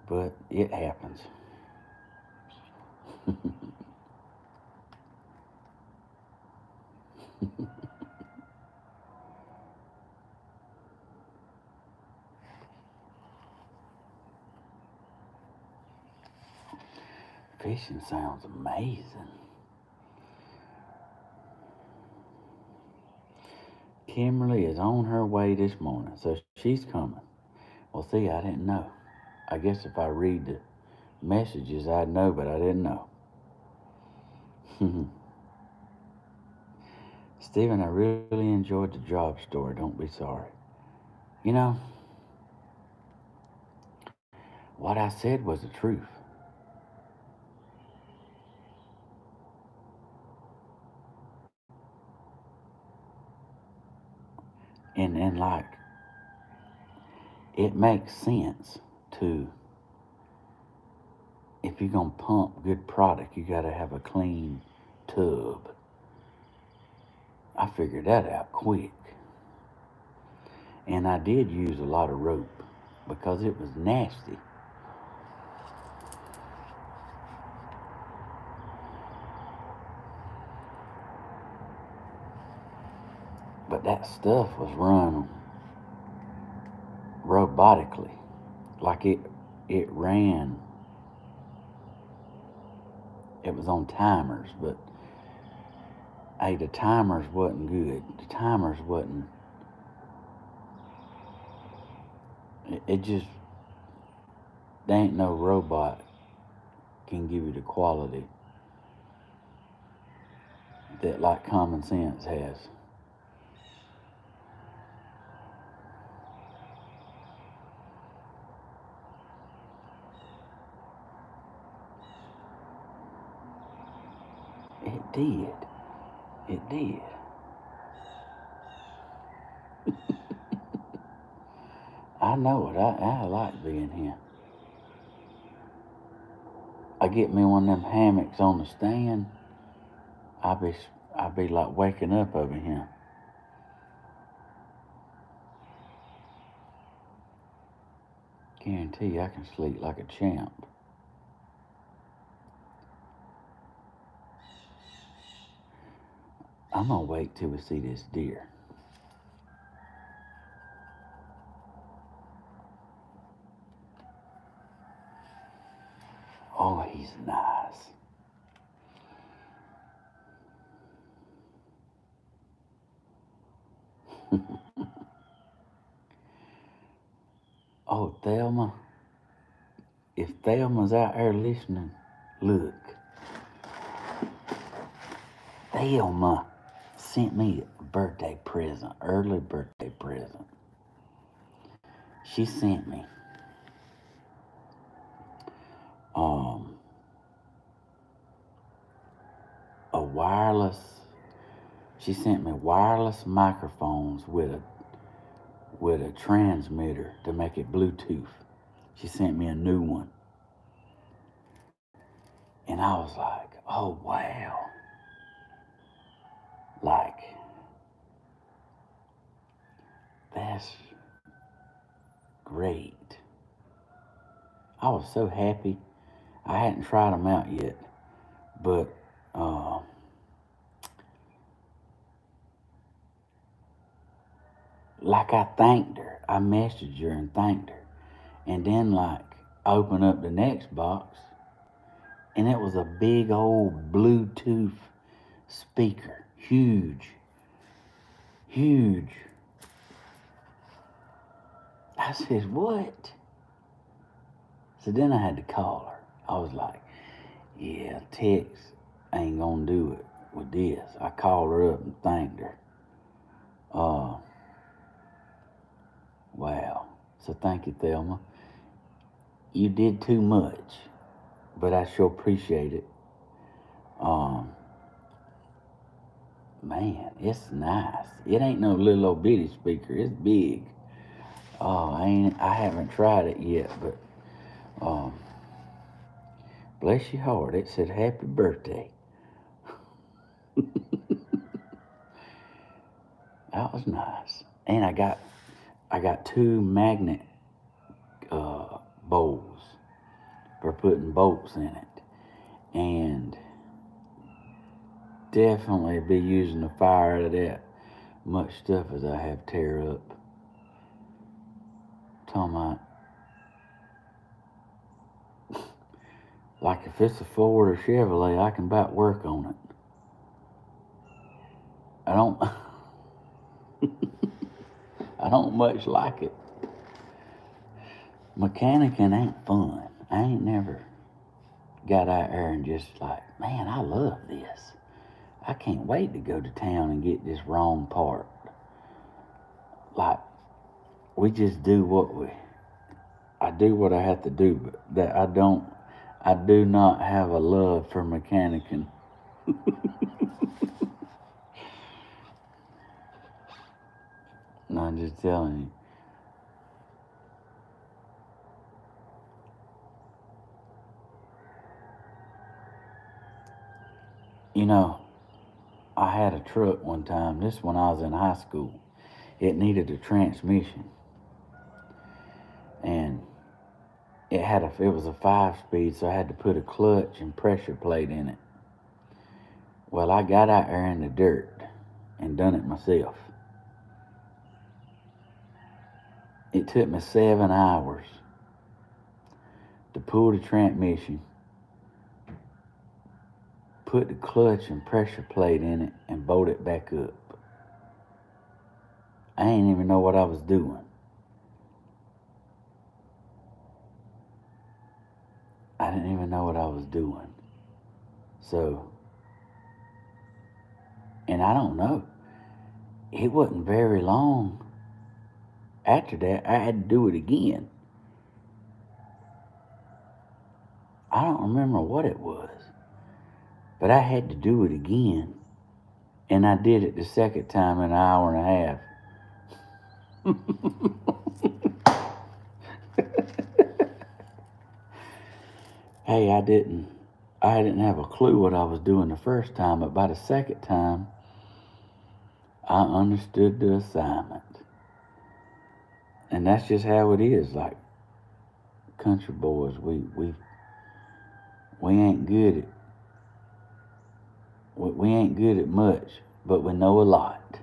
but it happens. Fishing sounds amazing. Kimberly is on her way this morning, so she's coming. Well, see, I didn't know. I guess if I read the messages, I'd know, but I didn't know. Stephen, I really enjoyed the job story. Don't be sorry. You know, what I said was the truth. And like, it makes sense to, if you're going to pump good product, you got to have a clean tub. I figured that out quick. And I did use a lot of rope because it was nasty. But that stuff was run robotically. Like it ran. It was on timers, but hey, the timers wasn't good. The timers wasn't. It just, there ain't no robot can give you the quality that like common sense has. It did. It did. I know it. I like being here. I get me one of them hammocks on the stand. I be like waking up over here. Guarantee I can sleep like a champ. I'm gonna wait till we see this deer. Oh, he's nice. Oh, Thelma. If Thelma's out there listening, look. Thelma sent me a birthday present, early birthday present. She sent me um She sent me wireless microphones with a transmitter to make it Bluetooth. She sent me a new one. And I was like, oh wow. Like, that's great. I was so happy. I hadn't tried them out yet, but uh, like I thanked her. I messaged her and thanked her. And then like I opened up the next box and it was a big old Bluetooth speaker. Huge. Huge. I said, what? So then I had to call her. I was like, yeah, text ain't gonna do it with this. I called her up and thanked her. Wow. So thank you, Thelma. You did too much, but I sure appreciate it. Man, it's nice. It ain't no little old bitty speaker. It's big. I haven't tried it yet, but bless your heart, it said happy birthday. That was nice. And I got two magnet bowls for putting bolts in it, and definitely be using the fire out of that much stuff as I have tear up. Talking about, like if it's a Ford or Chevrolet, I can about work on it. I don't I don't much like it. Mechanicking ain't fun. I ain't never got out there and just like, man, I love this. I can't wait to go to town and get this wrong part. Like, we just do I do what I have to do, but that I do not have a love for mechanicking. No, I'm just telling you. You know, I had a truck one time, this when I was in high school. It needed a transmission. And it was a 5-speed, so I had to put a clutch and pressure plate in it. Well, I got out there in the dirt and done it myself. It took me 7 hours to pull the transmission, put the clutch and pressure plate in it, and bolt it back up. I didn't even know what I was doing. I didn't even know what I was doing. So, and I don't know. It wasn't very long after that I had to do it again. I don't remember what it was, but I had to do it again. And I did it the second time in an hour and a half. Hey, I didn't have a clue what I was doing the first time, but by the second time, I understood the assignment. And that's just how it is. Like country boys, we ain't good at we ain't good at much, but we know a lot.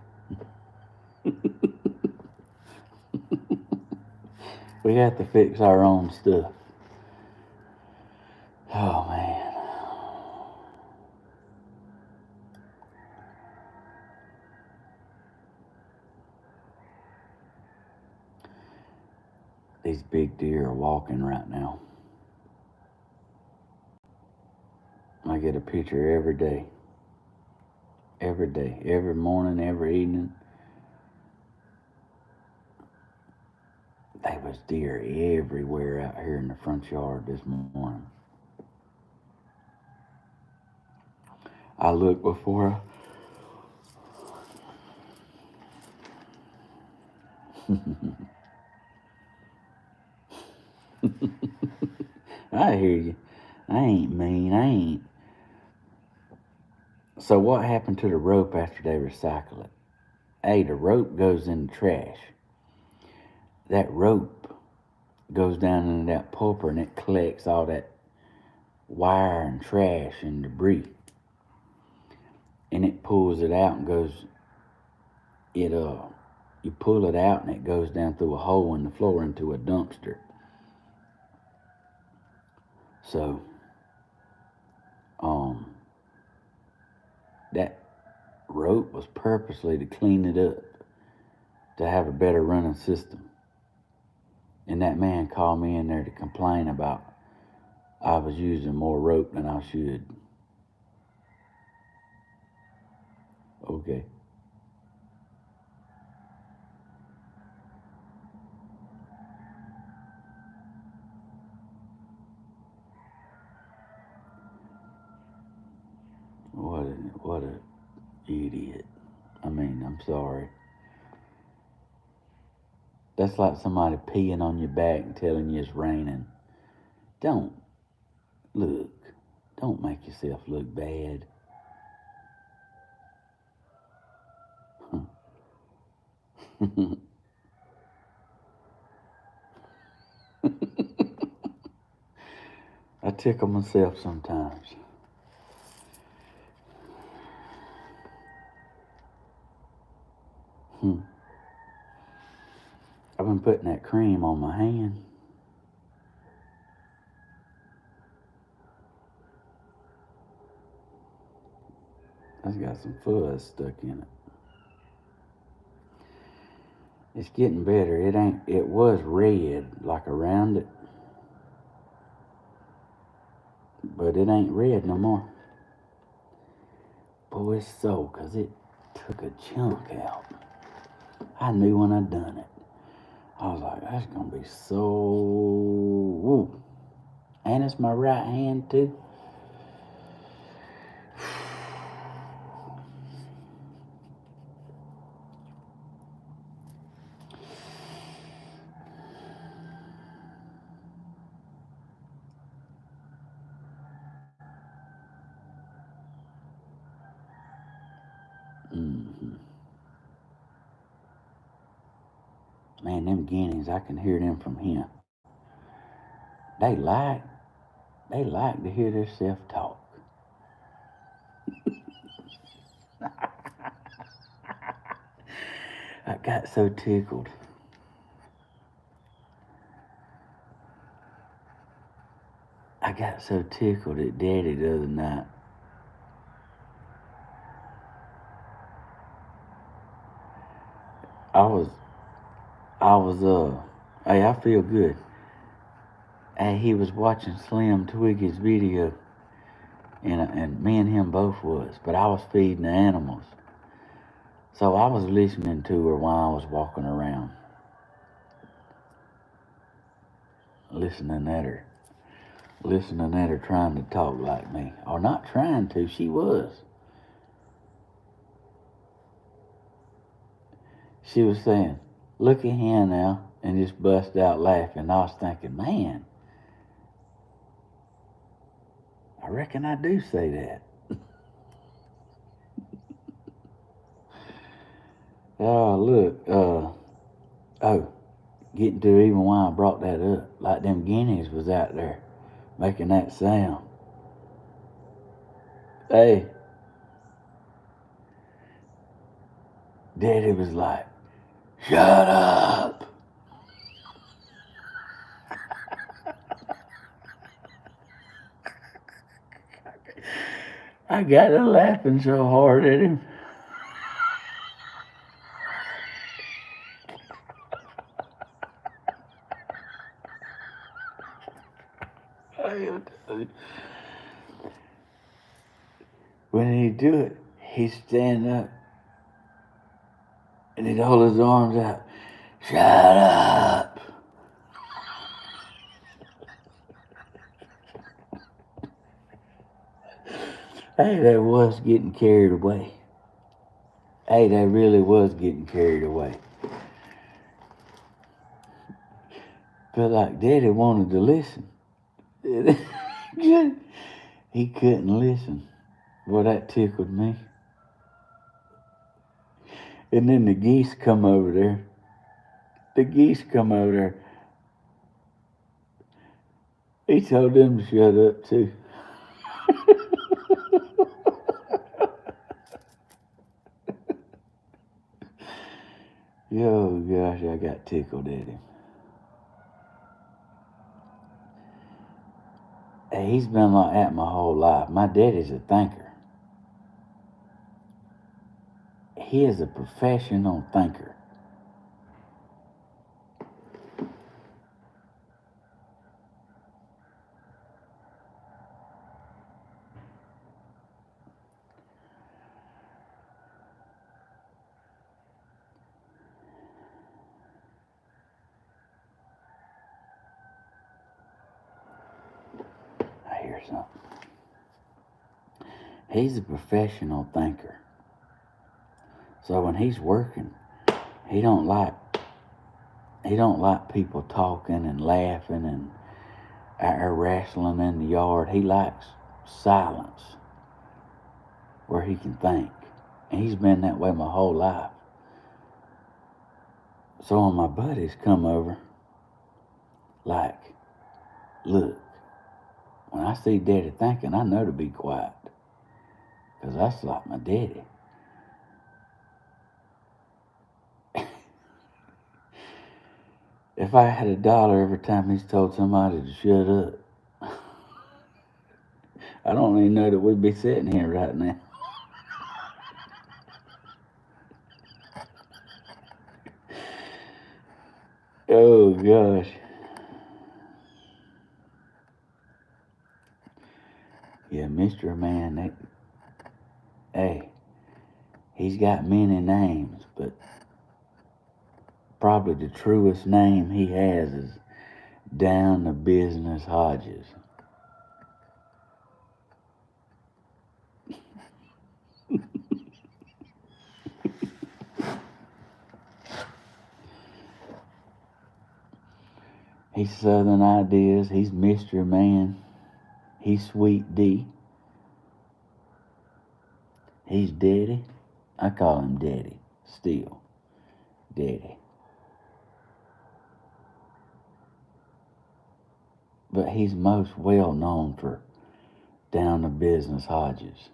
We have to fix our own stuff. Oh man. These big deer are walking right now. I get a picture every day. Every day. Every morning, every evening. There was deer everywhere out here in the front yard this morning. I look before I hear you. I ain't mean. I ain't. So what happened to the rope after they recycle it? Hey, the rope goes in the trash. That rope goes down into that pulper and it collects all that wire and trash and debris. And it pulls it out and goes, you pull it out and it goes down through a hole in the floor into a dumpster. So, that rope was purposely to clean it up, to have a better running system. And that man called me in there to complain about I was using more rope than I should. Okay. What a idiot. I mean, I'm sorry. That's like somebody peeing on your back and telling you it's raining. Don't look. Don't make yourself look bad. I tickle myself sometimes. I've been putting that cream on my hand. That's got some fuzz stuck in it. It's getting better. It was red, like around it. But it ain't red no more. Boy, it's so, 'cause it took a chunk out. I knew when I done it. I was like, that's gonna be so, woo. And it's my right hand too. Man, them guineas, I can hear them from here. They like to hear themselves talk. I got so tickled. I got so tickled at Daddy the other night. I was, hey, I feel good. And he was watching Slim Twiggy's video, and me and him both was, but I was feeding the animals. So I was listening to her while I was walking around, listening at her trying to talk like me. Or not trying to, she was. She was saying, look at him now, and just bust out laughing. I was thinking, man, I reckon I do say that. Oh, look, getting to even why I brought that up. Like them guineas was out there making that sound. Hey, Daddy was like, shut up. I got to laughing so hard at him. When he do it, he'd stand up and he'd hold his arms out. Shut up. Hey, they was getting carried away. Hey, they really was getting carried away. Felt like Daddy wanted to listen. He couldn't listen. Well, that tickled me. And then the geese come over there. The geese come over there. He told them to shut up too. Oh gosh, I got tickled at him. Hey, he's been like that my whole life. My daddy's a thinker. He is a professional thinker. I hear something. He's a professional thinker. So when he's working, he don't like people talking and laughing and wrestling in the yard. He likes silence where he can think. And he's been that way my whole life. So when my buddies come over, like, look, when I see Daddy thinking, I know to be quiet. Because that's like my daddy. If I had $1 every time he's told somebody to shut up, I don't even know that we'd be sitting here right now. Oh gosh. Yeah, Mr. Man, hey, he's got many names, but probably the truest name he has is Down to Business Hodges. He's Southern Ideas. He's Mr. Man. He's Sweet D. He's Daddy. I call him Daddy. Still. Daddy. But he's most well known for Down to Business Hodges.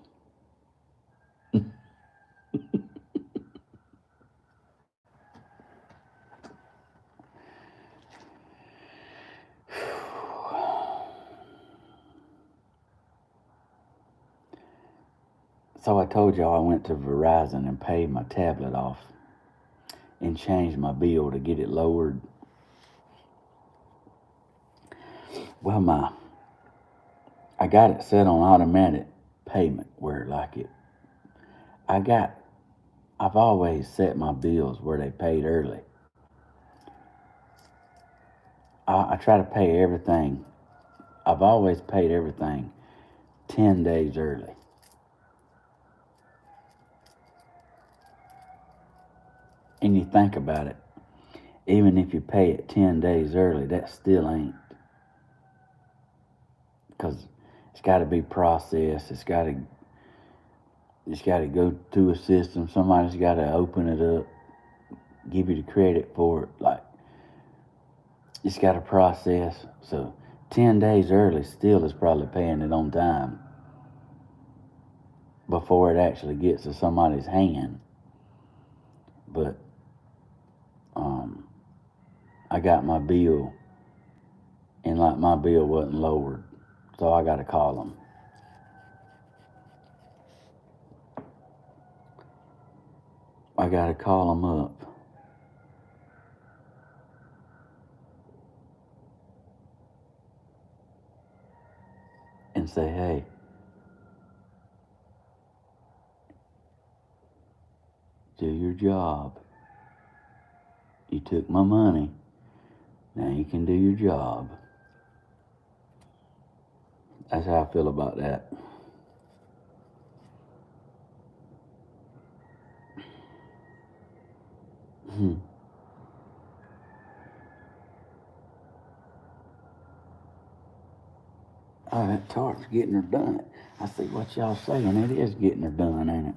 So I told y'all I went to Verizon and paid my tablet off and changed my bill to get it lowered. Well, I got it set on automatic payment where I've always set my bills where they paid early. I try to pay everything. I've always paid everything 10 days early. And you think about it, even if you pay it 10 days early, that still ain't. Because it's got to be processed. It's got to go through a system. Somebody's got to open it up, give you the credit for it. Like, it's got to process. So 10 days early still is probably paying it on time before it actually gets to somebody's hand. But I got my bill, and like my bill wasn't lowered, so I got to call them. I got to call them up and say, hey, do your job. You took my money. Now you can do your job. That's how I feel about that. Oh, that tart's getting her done. I see what y'all saying. It is getting her done, ain't it?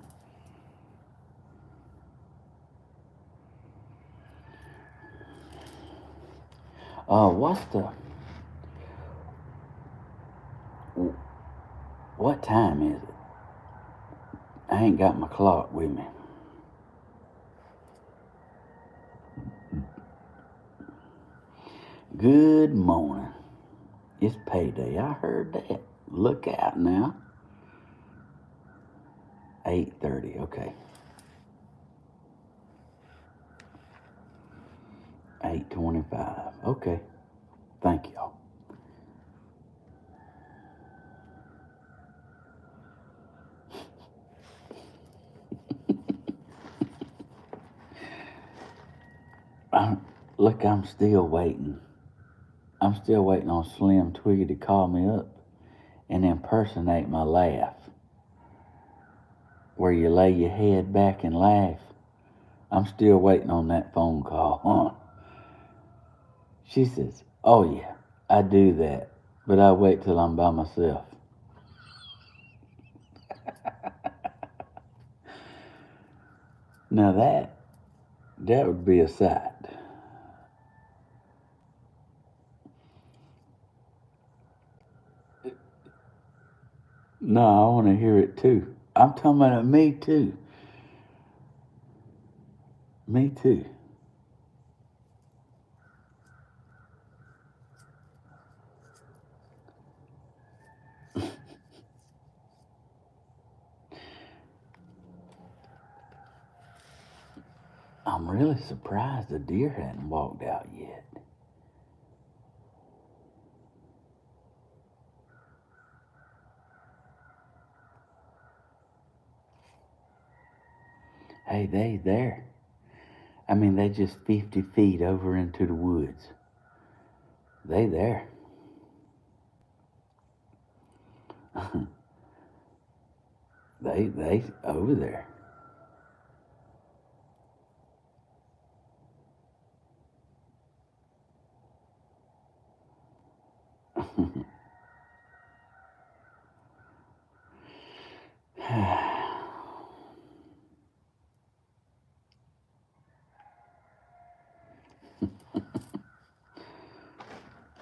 What's the... What time is it? I ain't got my clock with me. Good morning. It's payday. I heard that. Look out now. 8:30. Okay. 8:25. Okay. Thank y'all. Look, I'm still waiting. I'm still waiting on Slim Twiggy to call me up and impersonate my laugh. Where you lay your head back and laugh. I'm still waiting on that phone call, huh? She says, oh yeah, I do that, but I wait till I'm by myself. Now that would be a sight. No, I want to hear it too. I'm talking about me too. Me too. I'm really surprised the deer hadn't walked out yet. Hey, they there. I mean, they just 50 feet over into the woods. They there. they over there.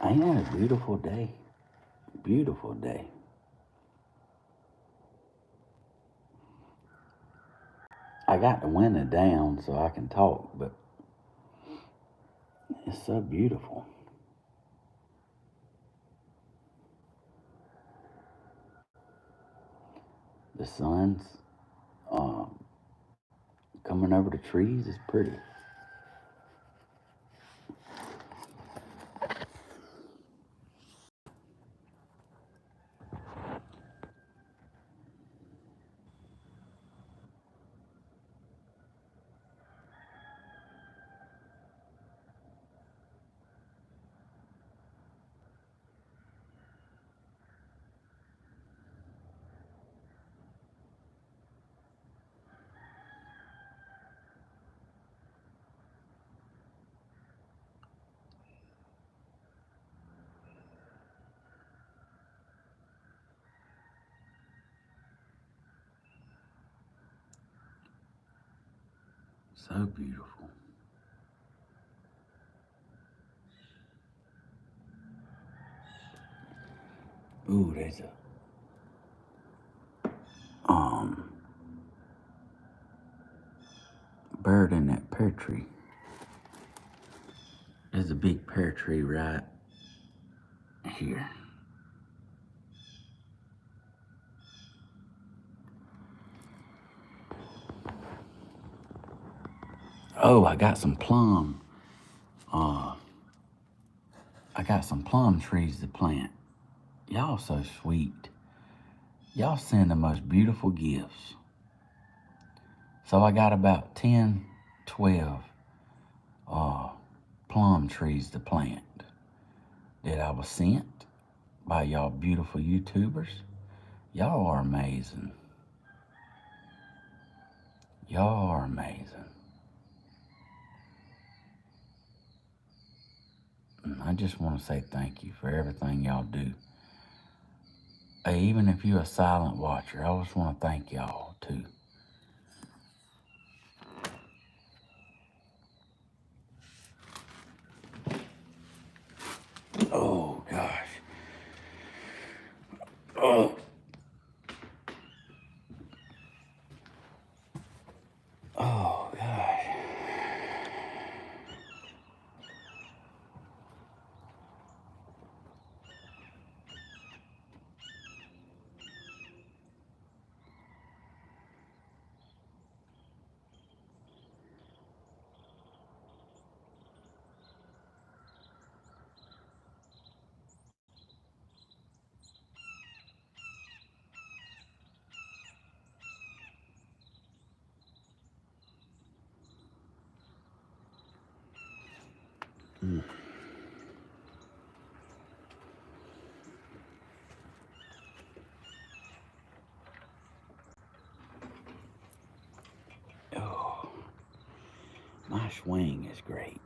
Ain't that a beautiful day? Beautiful day. I got the window down so I can talk, but it's so beautiful. The sun's coming over the trees is pretty. So beautiful. Ooh, there's a bird in that pear tree. There's a big pear tree right here. Oh, I got some plum. I got some plum trees to plant. Y'all so sweet. Y'all send the most beautiful gifts. So I got about 10, 12 plum trees to plant that I was sent by y'all beautiful YouTubers. Y'all are amazing. Y'all are amazing. I just want to say thank you for everything y'all do. Even if you're a silent watcher, I just want to thank y'all too. Oh gosh. Oh. Oh gosh. Mm. Oh, my swing is great.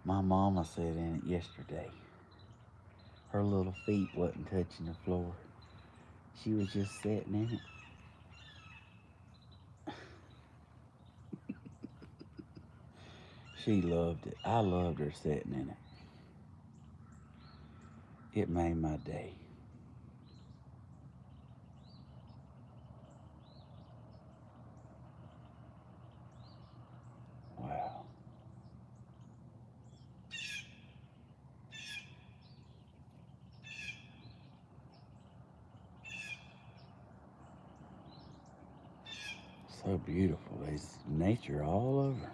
My mama sat in it yesterday. Her little feet wasn't touching the floor. She was just sitting in it. She loved it. I loved her sitting in it. It made my day. Wow. So beautiful. There's nature all over.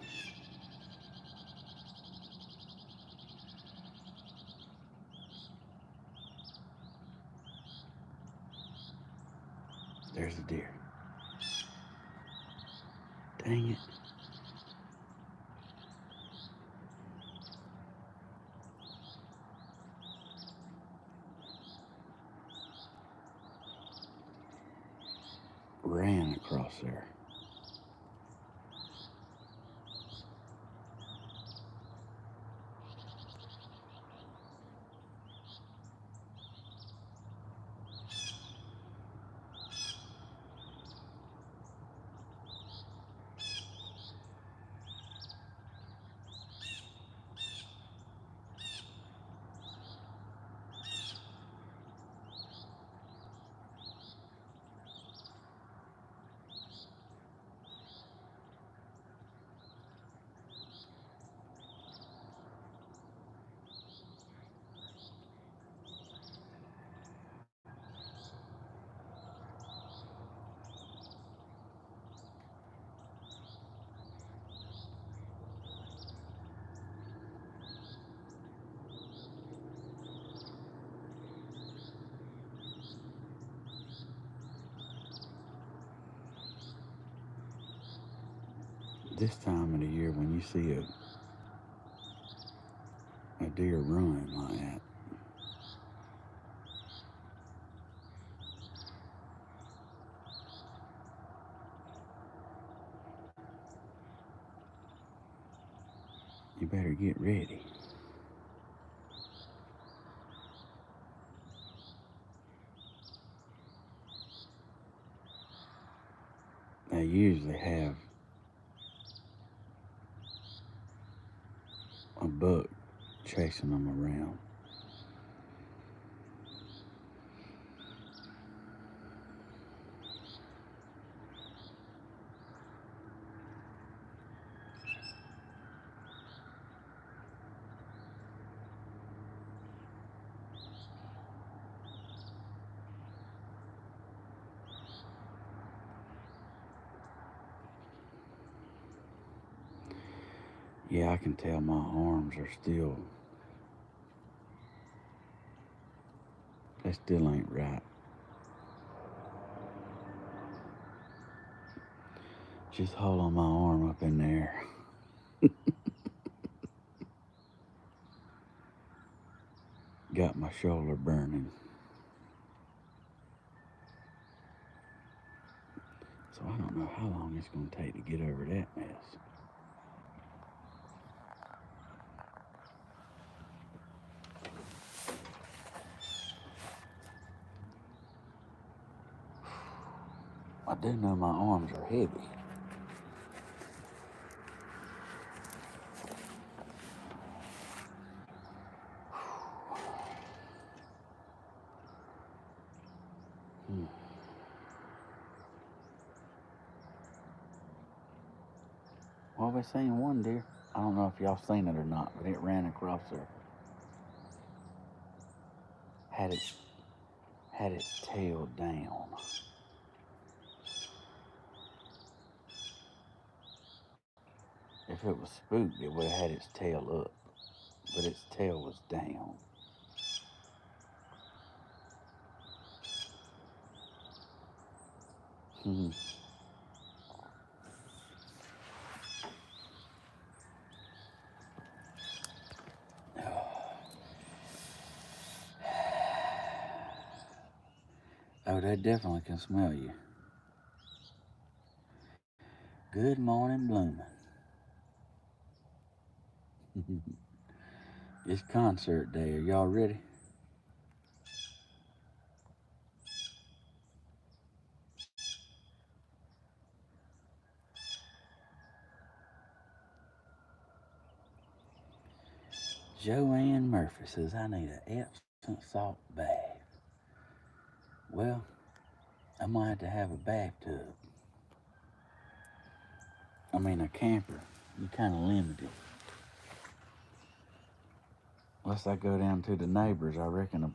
There's a deer. Dang it. Ran across there. This time of the year when you see a deer run like that, you better get ready. They usually have a buck chasing them around. Yeah, I can tell my arms are still, they still ain't right. Just hold on my arm up in there. Got my shoulder burning. So I don't know how long it's going to take to get over that mess. do know my arms are heavy. Well, we seen one deer. I don't know if y'all seen it or not, but it ran across there. Had its tail down. If it was spooked, it would have had its tail up, but its tail was down. Oh, they definitely can smell you. Good morning, blooming. It's concert day. Are y'all ready? Joanne Murphy says, I need an Epsom salt bath. Well, I might have to have a bathtub. I mean, a camper. You're kind of limited. Unless I go down to the neighbors, I reckon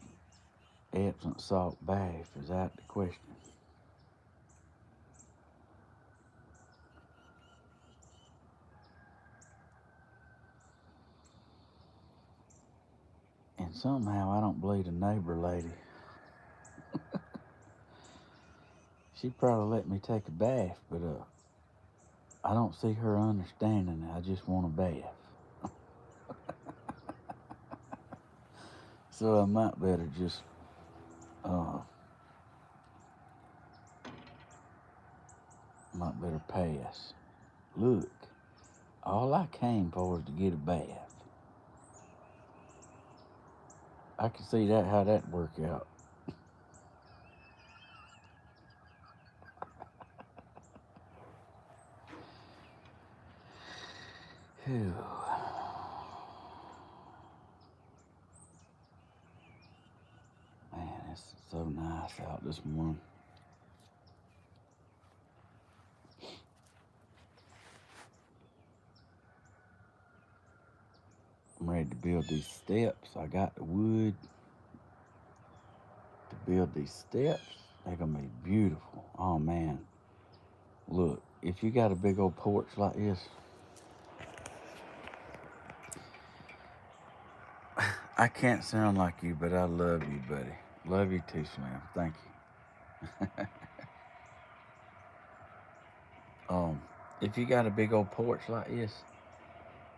a Epsom salt bath is out the question. And somehow I don't believe the neighbor lady. She probably let me take a bath, but I don't see her understanding it. I just want a bath. So I might better just pass. Look, all I came for is to get a bath. I can see that how that work out. Phew. Man, it's so nice out this morning. I'm ready to build these steps. I got the wood to build these steps. They're gonna be beautiful. Oh man. Look, if you got a big old porch like this, I can't sound like you, but I love you, buddy. Love you too, Slim. Thank you. If you got a big old porch like this,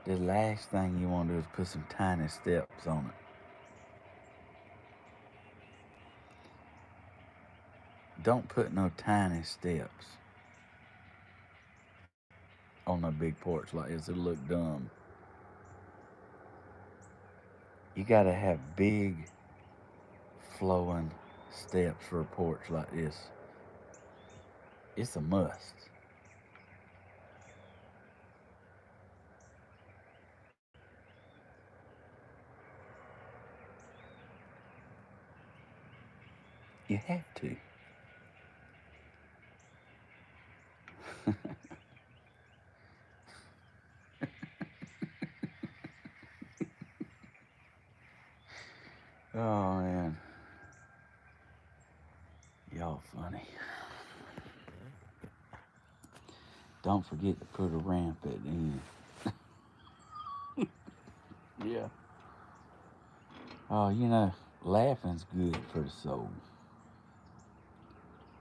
the last thing you want to do is put some tiny steps on it. Don't put no tiny steps on a big porch like this. It'll look dumb. You gotta have big, flowing steps for a porch like this. It's a must. You have to. Oh man. Y'all funny. Don't forget to put a ramp at the end. Yeah. Oh, laughing's good for the soul.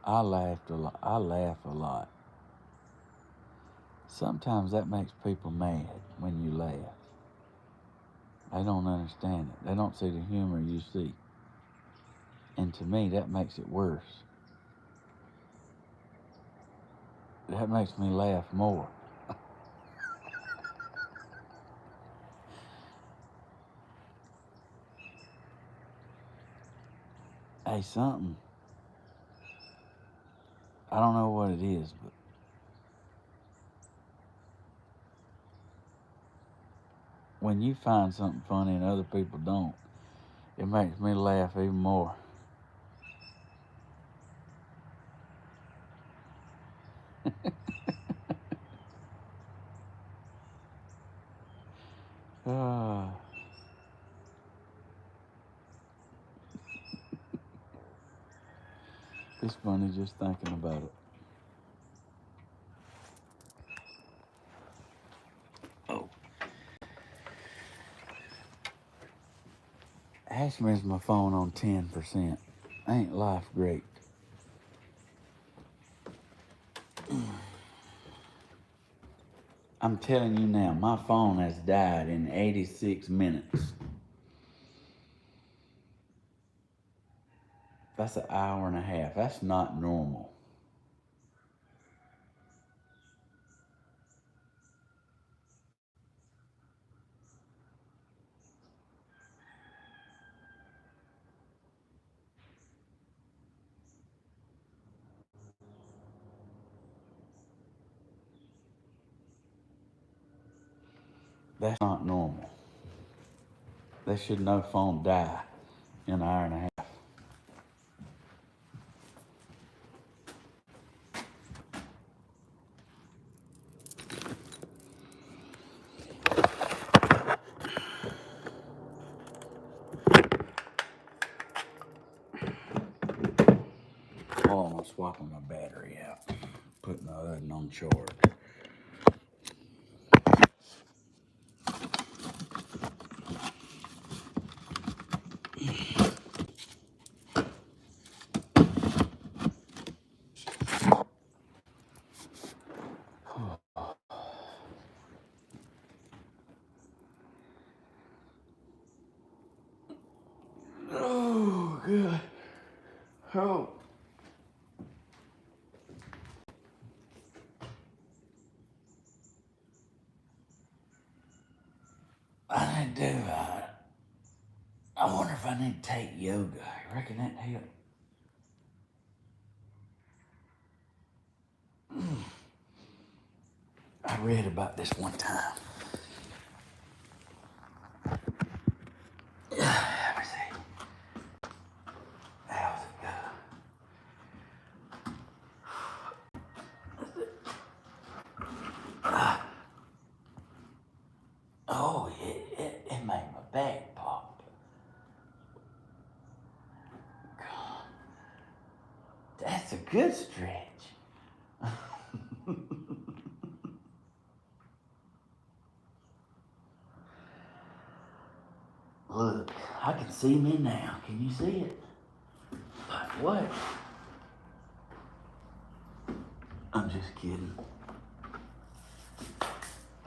I laughed a lot. I laugh a lot. Sometimes that makes people mad when you laugh. They don't understand it. They don't see the humor you see. And to me, that makes it worse. That makes me laugh more. Hey, something I don't know what it is, but when you find something funny and other people don't, it makes me laugh even more. Ah, it's funny just thinking about it. Oh, Ashman's my phone on 10%. Ain't life great? I'm telling you now, my phone has died in 86 minutes. That's an hour and a half. That's not normal. That's not normal. There should no phone die in an hour and a half. Oh, I'm swapping my battery out. Putting the other one on charge. Oh, good. Oh. I need to do I wonder if I need to take yoga. You reckon that help? I read about this one time. Let me see. How's it go? Oh, it made my back pop. God, that's a good stretch. Look, I can see me now. Can you see it? Like what? I'm just kidding.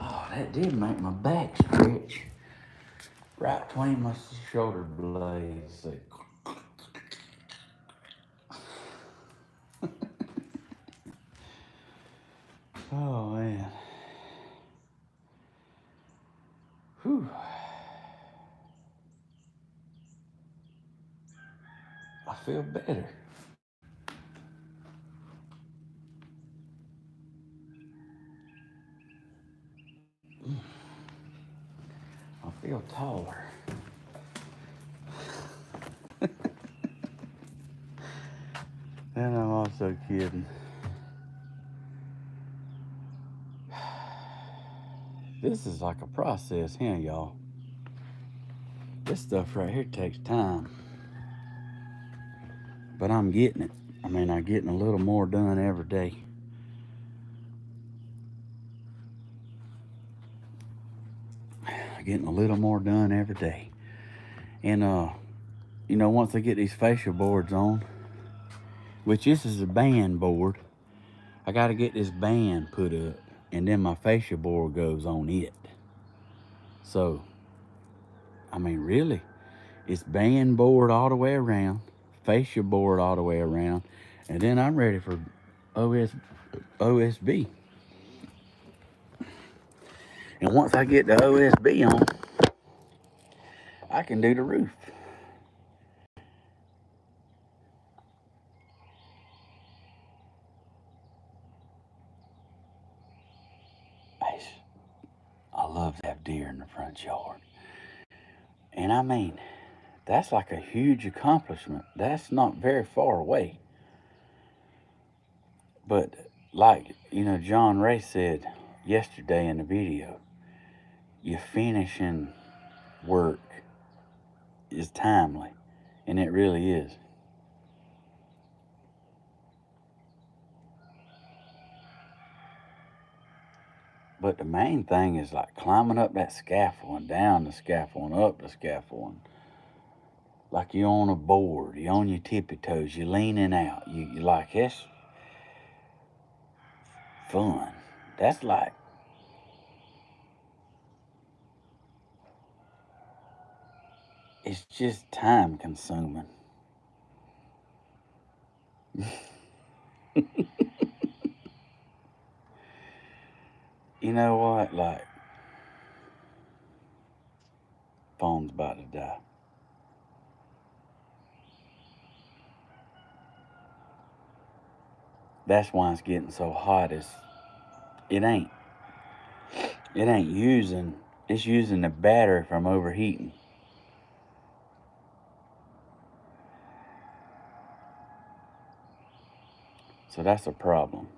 Oh, that did make my back stretch. Right between my shoulder blades. Oh, man. Whew. I feel better. I feel taller. And I'm also kidding. This is like a process, huh, y'all? This stuff right here takes time. But I'm getting it. I mean, I'm getting a little more done every day. Getting a little more done every day. And, once I get these facial boards on, which this is a band board, I got to get this band put up, and then my facial board goes on it. So, I mean, really, it's band board all the way around, facial board all the way around, and then I'm ready for OSB. And once I get the OSB on, I can do the roof. love to have deer in the front yard. And I mean, that's like a huge accomplishment. That's not very far away. But like, John Ray said yesterday in the video, your finishing work is timely. And it really is. But the main thing is like climbing up that scaffolding, down the scaffolding, up the scaffolding. Like you're on a board, you're on your tippy toes, you're leaning out. You like, that's fun. That's like, it's just time consuming. You know what? Like, phone's about to die. That's why it's getting so hot. It ain't. It ain't using. It's using the battery from overheating. So that's a problem.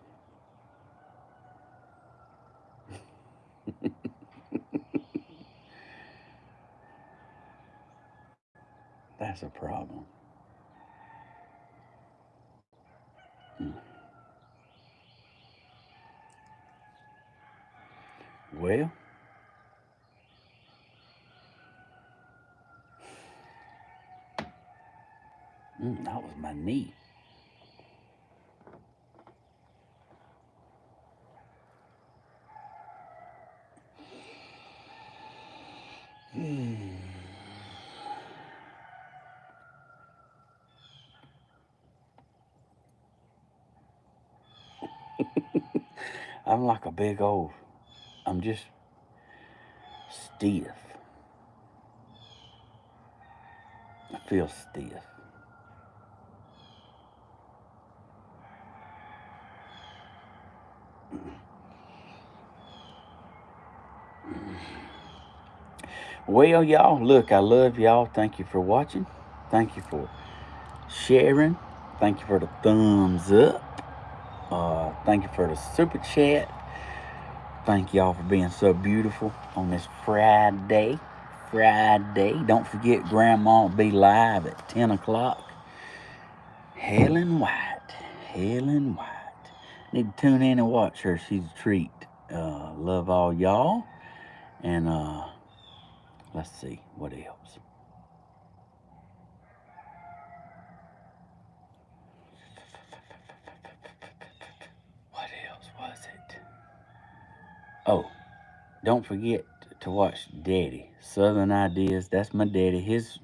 That's a problem. Mm. Well, that was my knee. I'm like a big old. I'm just stiff. I feel stiff. Well, y'all, look, I love y'all. Thank you for watching. Thank you for sharing. Thank you for the thumbs up. Thank you for the super chat. Thank y'all for being so beautiful on this Friday. Don't forget, Grandma will be live at 10 o'clock. Helen White. Helen White. Need to tune in and watch her. She's a treat. Love all y'all. And let's see, what else? What else was it? Oh, don't forget to watch Daddy Southern Ideas. That's my daddy. His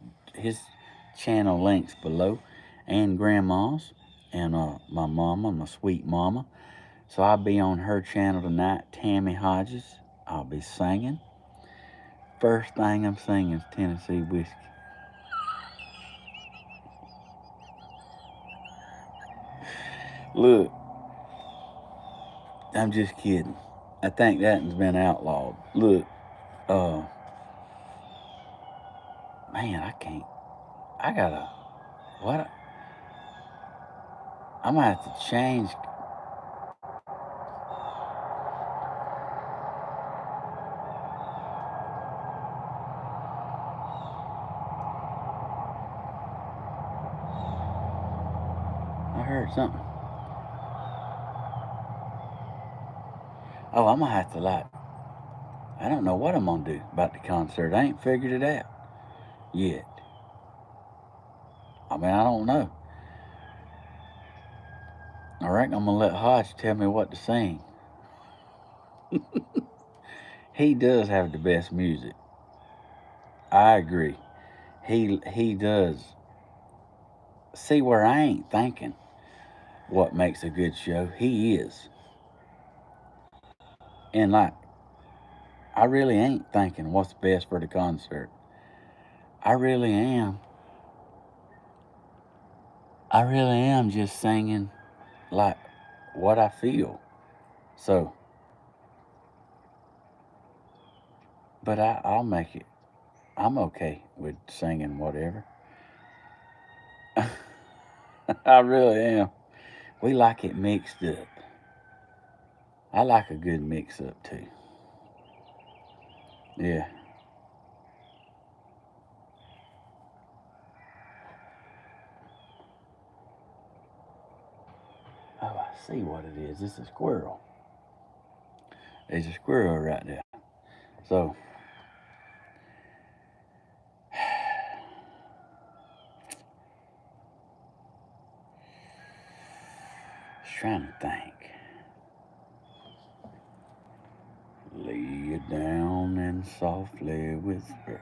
channel links below, and Grandma's, and my mama, my sweet mama. So I'll be on her channel tonight, Tammy Hodges. I'll be singing. First thing I'm singing is Tennessee Whiskey. Look, I'm just kidding. I think that one's been outlawed. Look, man, I can't. I gotta, what? I'm gonna have to change. I heard something. Oh, I'm gonna have to, like, I don't know what I'm gonna do about the concert. I ain't figured it out yet. I mean, I don't know. I reckon I'm gonna let Hodge tell me what to sing. He does have the best music. I agree. He does. See, where I ain't thinking what makes a good show, he is. And like, I really ain't thinking what's best for the concert. I really am. I really am just singing like what I feel. So But I'll make it. I'm okay with singing whatever. I really am. We like it mixed up. I like a good mix up too. Yeah. Oh, I see what it is. It's a squirrel. There's a squirrel right there. So, just trying to think. Lay you down and softly whisper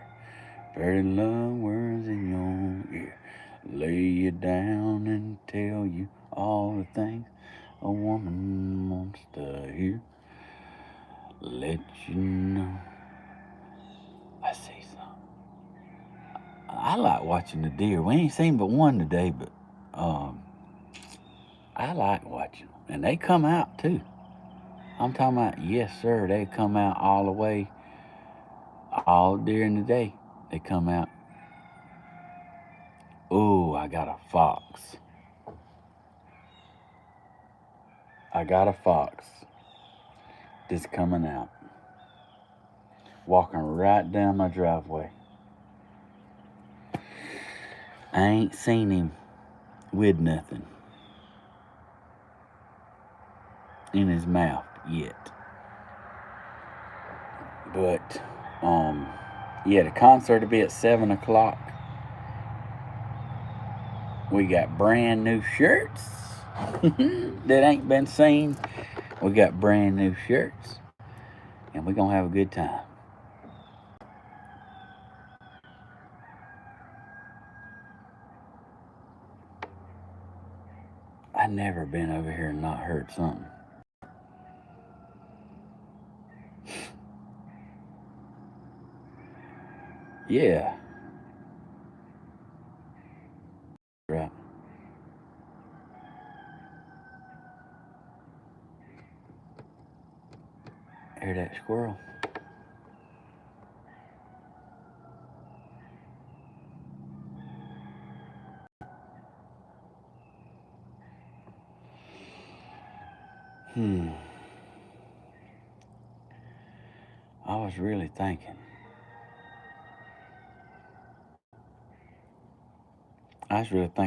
very love words in your ear. Lay you down and tell you all the things a woman wants to hear. Let you know. I see something. I like watching the deer. We ain't seen but one today, but um, I like watching them. And they come out too. I'm talking about, yes, sir, they come out all the way, all during the day. They come out. Oh, I got a fox. I got a fox that's coming out, walking right down my driveway. I ain't seen him with nothing in his mouth yet. But, yeah, the concert will be at 7 o'clock. We got brand new shirts that ain't been seen. We got brand new shirts, and we're going to have a good time. I never been over here and not heard something. Yeah. Right. Hear that squirrel? I was really thinking. I was really thinking.